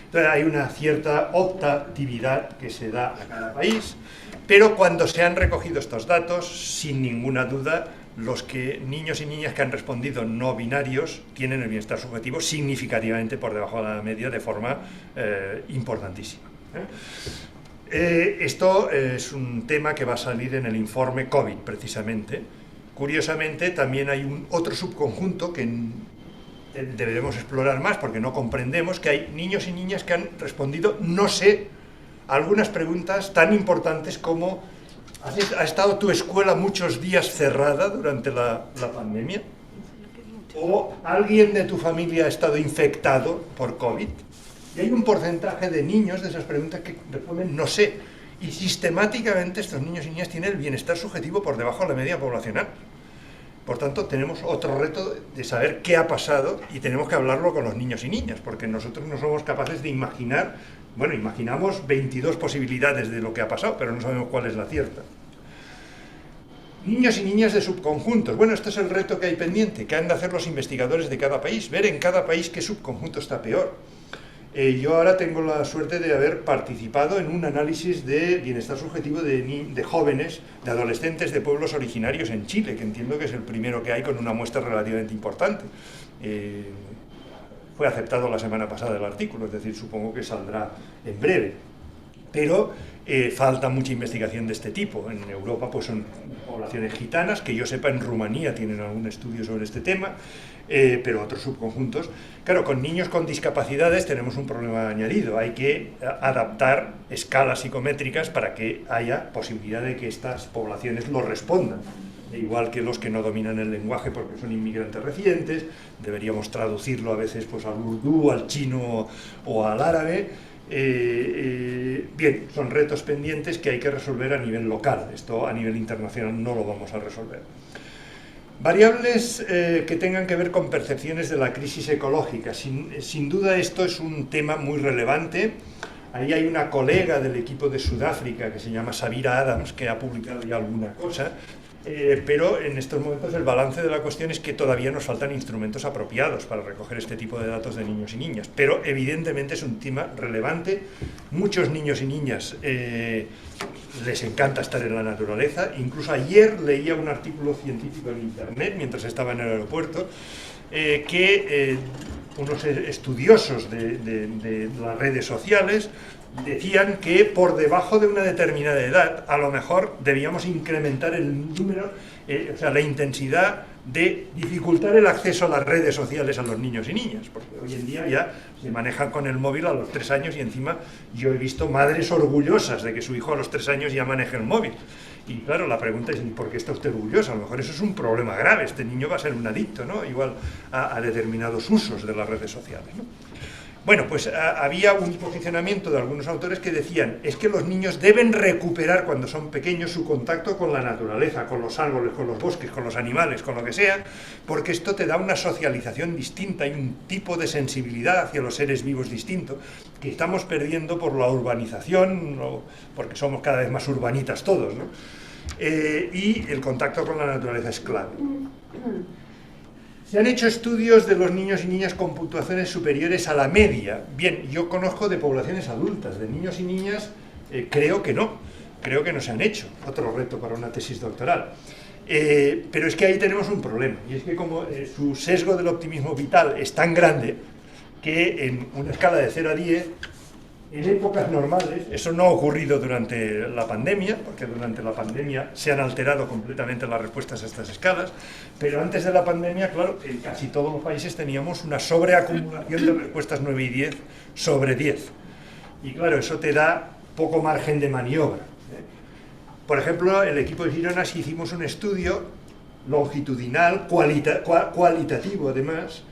Speaker 5: Entonces hay una cierta optatividad que se da a cada país, pero cuando se han recogido estos datos, sin ninguna duda, los niños y niñas que han respondido no binarios tienen el bienestar subjetivo significativamente por debajo de la media de forma importantísima. Esto es un tema que va a salir en el informe COVID, precisamente. Curiosamente, también hay otro subconjunto que deberemos explorar más porque no comprendemos, que hay niños y niñas que han respondido no sé a algunas preguntas tan importantes como ¿ha estado tu escuela muchos días cerrada durante la pandemia? ¿O alguien de tu familia ha estado infectado por COVID? Y hay un porcentaje de niños de esas preguntas que responden no sé. Y sistemáticamente estos niños y niñas tienen el bienestar subjetivo por debajo de la media poblacional. Por tanto, tenemos otro reto de saber qué ha pasado y tenemos que hablarlo con los niños y niñas, porque nosotros no somos capaces de imaginar, bueno, imaginamos 22 posibilidades de lo que ha pasado, pero no sabemos cuál es la cierta. Niños y niñas de subconjuntos. Bueno, este es el reto que hay pendiente, que han de hacer los investigadores de cada país, ver en cada país qué subconjunto está peor. Yo ahora tengo la suerte de haber participado en un análisis de bienestar subjetivo de jóvenes, de adolescentes de pueblos originarios en Chile, que entiendo que es el primero que hay con una muestra relativamente importante. Fue aceptado la semana pasada el artículo, es decir, supongo que saldrá en breve. Pero falta mucha investigación de este tipo. En Europa pues son poblaciones gitanas, que yo sepa en Rumanía tienen algún estudio sobre este tema, pero otros subconjuntos. Claro, con niños con discapacidades tenemos un problema añadido, hay que adaptar escalas psicométricas para que haya posibilidad de que estas poblaciones lo respondan. Igual que los que no dominan el lenguaje porque son inmigrantes recientes, deberíamos traducirlo a veces pues al urdú, al chino o al árabe. Bien, son retos pendientes que hay que resolver a nivel local, esto a nivel internacional no lo vamos a resolver. Variables que tengan que ver con percepciones de la crisis ecológica, sin duda esto es un tema muy relevante. Ahí hay una colega del equipo de Sudáfrica que se llama Sabira Adams, que ha publicado ya alguna cosa, pero en estos momentos el balance de la cuestión es que todavía nos faltan instrumentos apropiados para recoger este tipo de datos de niños y niñas, pero evidentemente es un tema relevante. Muchos niños y niñas les encanta estar en la naturaleza. Incluso ayer leía un artículo científico en internet mientras estaba en el aeropuerto que unos estudiosos de las redes sociales decían que por debajo de una determinada edad a lo mejor debíamos incrementar el número, o sea, la intensidad de dificultar el acceso a las redes sociales a los niños y niñas, porque hoy en día ya se manejan con el móvil a los 3 años y encima yo he visto madres orgullosas de que su hijo a los 3 años ya maneje el móvil. Y claro, la pregunta es, ¿por qué está usted orgullosa? A lo mejor eso es un problema grave, este niño va a ser un adicto, ¿no? Igual a determinados usos de las redes sociales, ¿no? Bueno, pues había un posicionamiento de algunos autores que decían, es que los niños deben recuperar cuando son pequeños su contacto con la naturaleza, con los árboles, con los bosques, con los animales, con lo que sea, porque esto te da una socialización distinta y un tipo de sensibilidad hacia los seres vivos distinto que estamos perdiendo por la urbanización, porque somos cada vez más urbanitas todos, ¿no? Y el contacto con la naturaleza es clave. Se han hecho estudios de los niños y niñas con puntuaciones superiores a la media. Bien, yo conozco de poblaciones adultas, de niños y niñas creo que no se han hecho. Otro reto para una tesis doctoral. Pero es que ahí tenemos un problema, y es que como su sesgo del optimismo vital es tan grande que en una escala de 0 a 10, en épocas normales, eso no ha ocurrido durante la pandemia, porque durante la pandemia se han alterado completamente las respuestas a estas escalas, pero antes de la pandemia, claro, en casi todos los países teníamos una sobreacumulación de respuestas 9 y 10 sobre 10. Y claro, eso te da poco margen de maniobra. Por ejemplo, el equipo de Girona sí hicimos un estudio longitudinal, cualitativo además,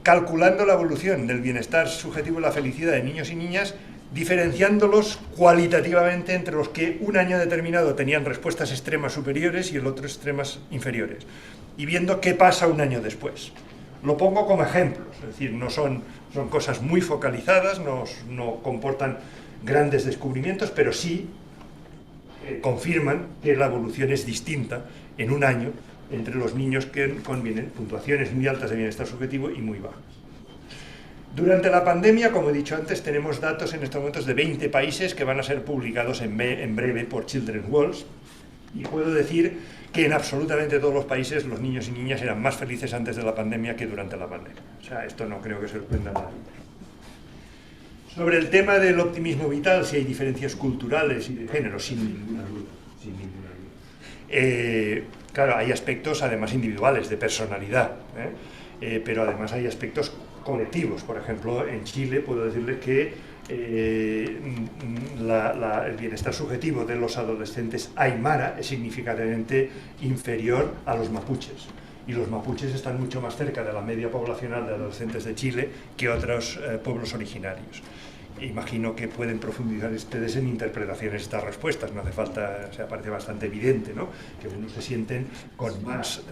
Speaker 5: calculando la evolución del bienestar subjetivo y la felicidad de niños y niñas, diferenciándolos cualitativamente entre los que un año determinado tenían respuestas extremas superiores y el otro extremas inferiores, y viendo qué pasa un año después. Lo pongo como ejemplos, es decir, no son cosas muy focalizadas, no comportan grandes descubrimientos, pero sí confirman que la evolución es distinta en un año entre los niños que convienen puntuaciones muy altas de bienestar subjetivo y muy bajas. Durante la pandemia, como he dicho antes, tenemos datos en estos momentos de 20 países que van a ser publicados en breve por Children's World, y puedo decir que en absolutamente todos los países los niños y niñas eran más felices antes de la pandemia que durante la pandemia. O sea, esto no creo que sorprenda a nadie. Sobre el tema del optimismo vital, si hay diferencias culturales y de género, sin ninguna duda. Claro, hay aspectos además individuales, de personalidad, pero además hay aspectos colectivos. Por ejemplo, en Chile puedo decirles que el bienestar subjetivo de los adolescentes aymara es significativamente inferior a los mapuches. Y los mapuches están mucho más cerca de la media poblacional de adolescentes de Chile que otros pueblos originarios. Imagino que pueden profundizar ustedes en interpretaciones de estas respuestas, no hace falta, o sea, parece bastante evidente, ¿no?, que unos se sienten con más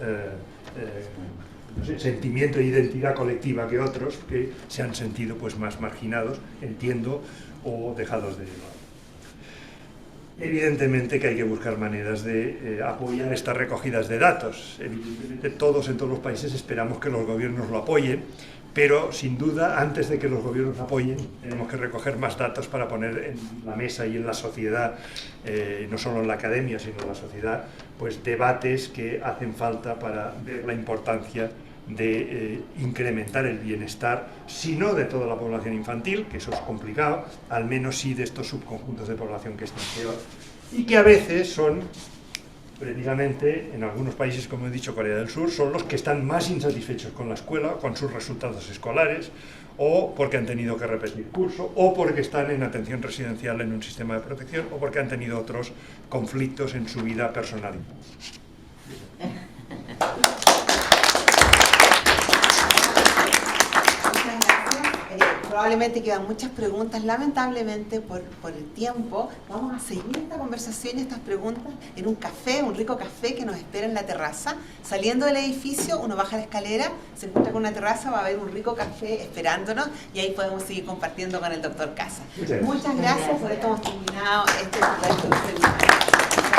Speaker 5: no sé, sentimiento de identidad colectiva que otros que se han sentido pues más marginados, entiendo, o dejados de lado. Evidentemente que hay que buscar maneras de apoyar estas recogidas de datos. Evidentemente todos en todos los países esperamos que los gobiernos lo apoyen, pero sin duda antes de que los gobiernos apoyen tenemos que recoger más datos para poner en la mesa y en la sociedad, no solo en la academia sino en la sociedad, pues debates que hacen falta para ver la importancia de incrementar el bienestar, si no de toda la población infantil, que eso es complicado, al menos sí de estos subconjuntos de población que están peor, y que a veces son, precisamente, en algunos países, como he dicho, Corea del Sur, son los que están más insatisfechos con la escuela, con sus resultados escolares, o porque han tenido que repetir curso, o porque están en atención residencial en un sistema de protección, o porque han tenido otros conflictos en su vida personal.
Speaker 1: Probablemente quedan muchas preguntas, lamentablemente por el tiempo vamos a seguir esta conversación y estas preguntas en un café, un rico café que nos espera en la terraza. Saliendo del edificio, uno baja la escalera, se encuentra con una terraza, va a haber un rico café esperándonos y ahí podemos seguir compartiendo con el doctor Casas. Muchas gracias, por esto hemos terminado este seminario.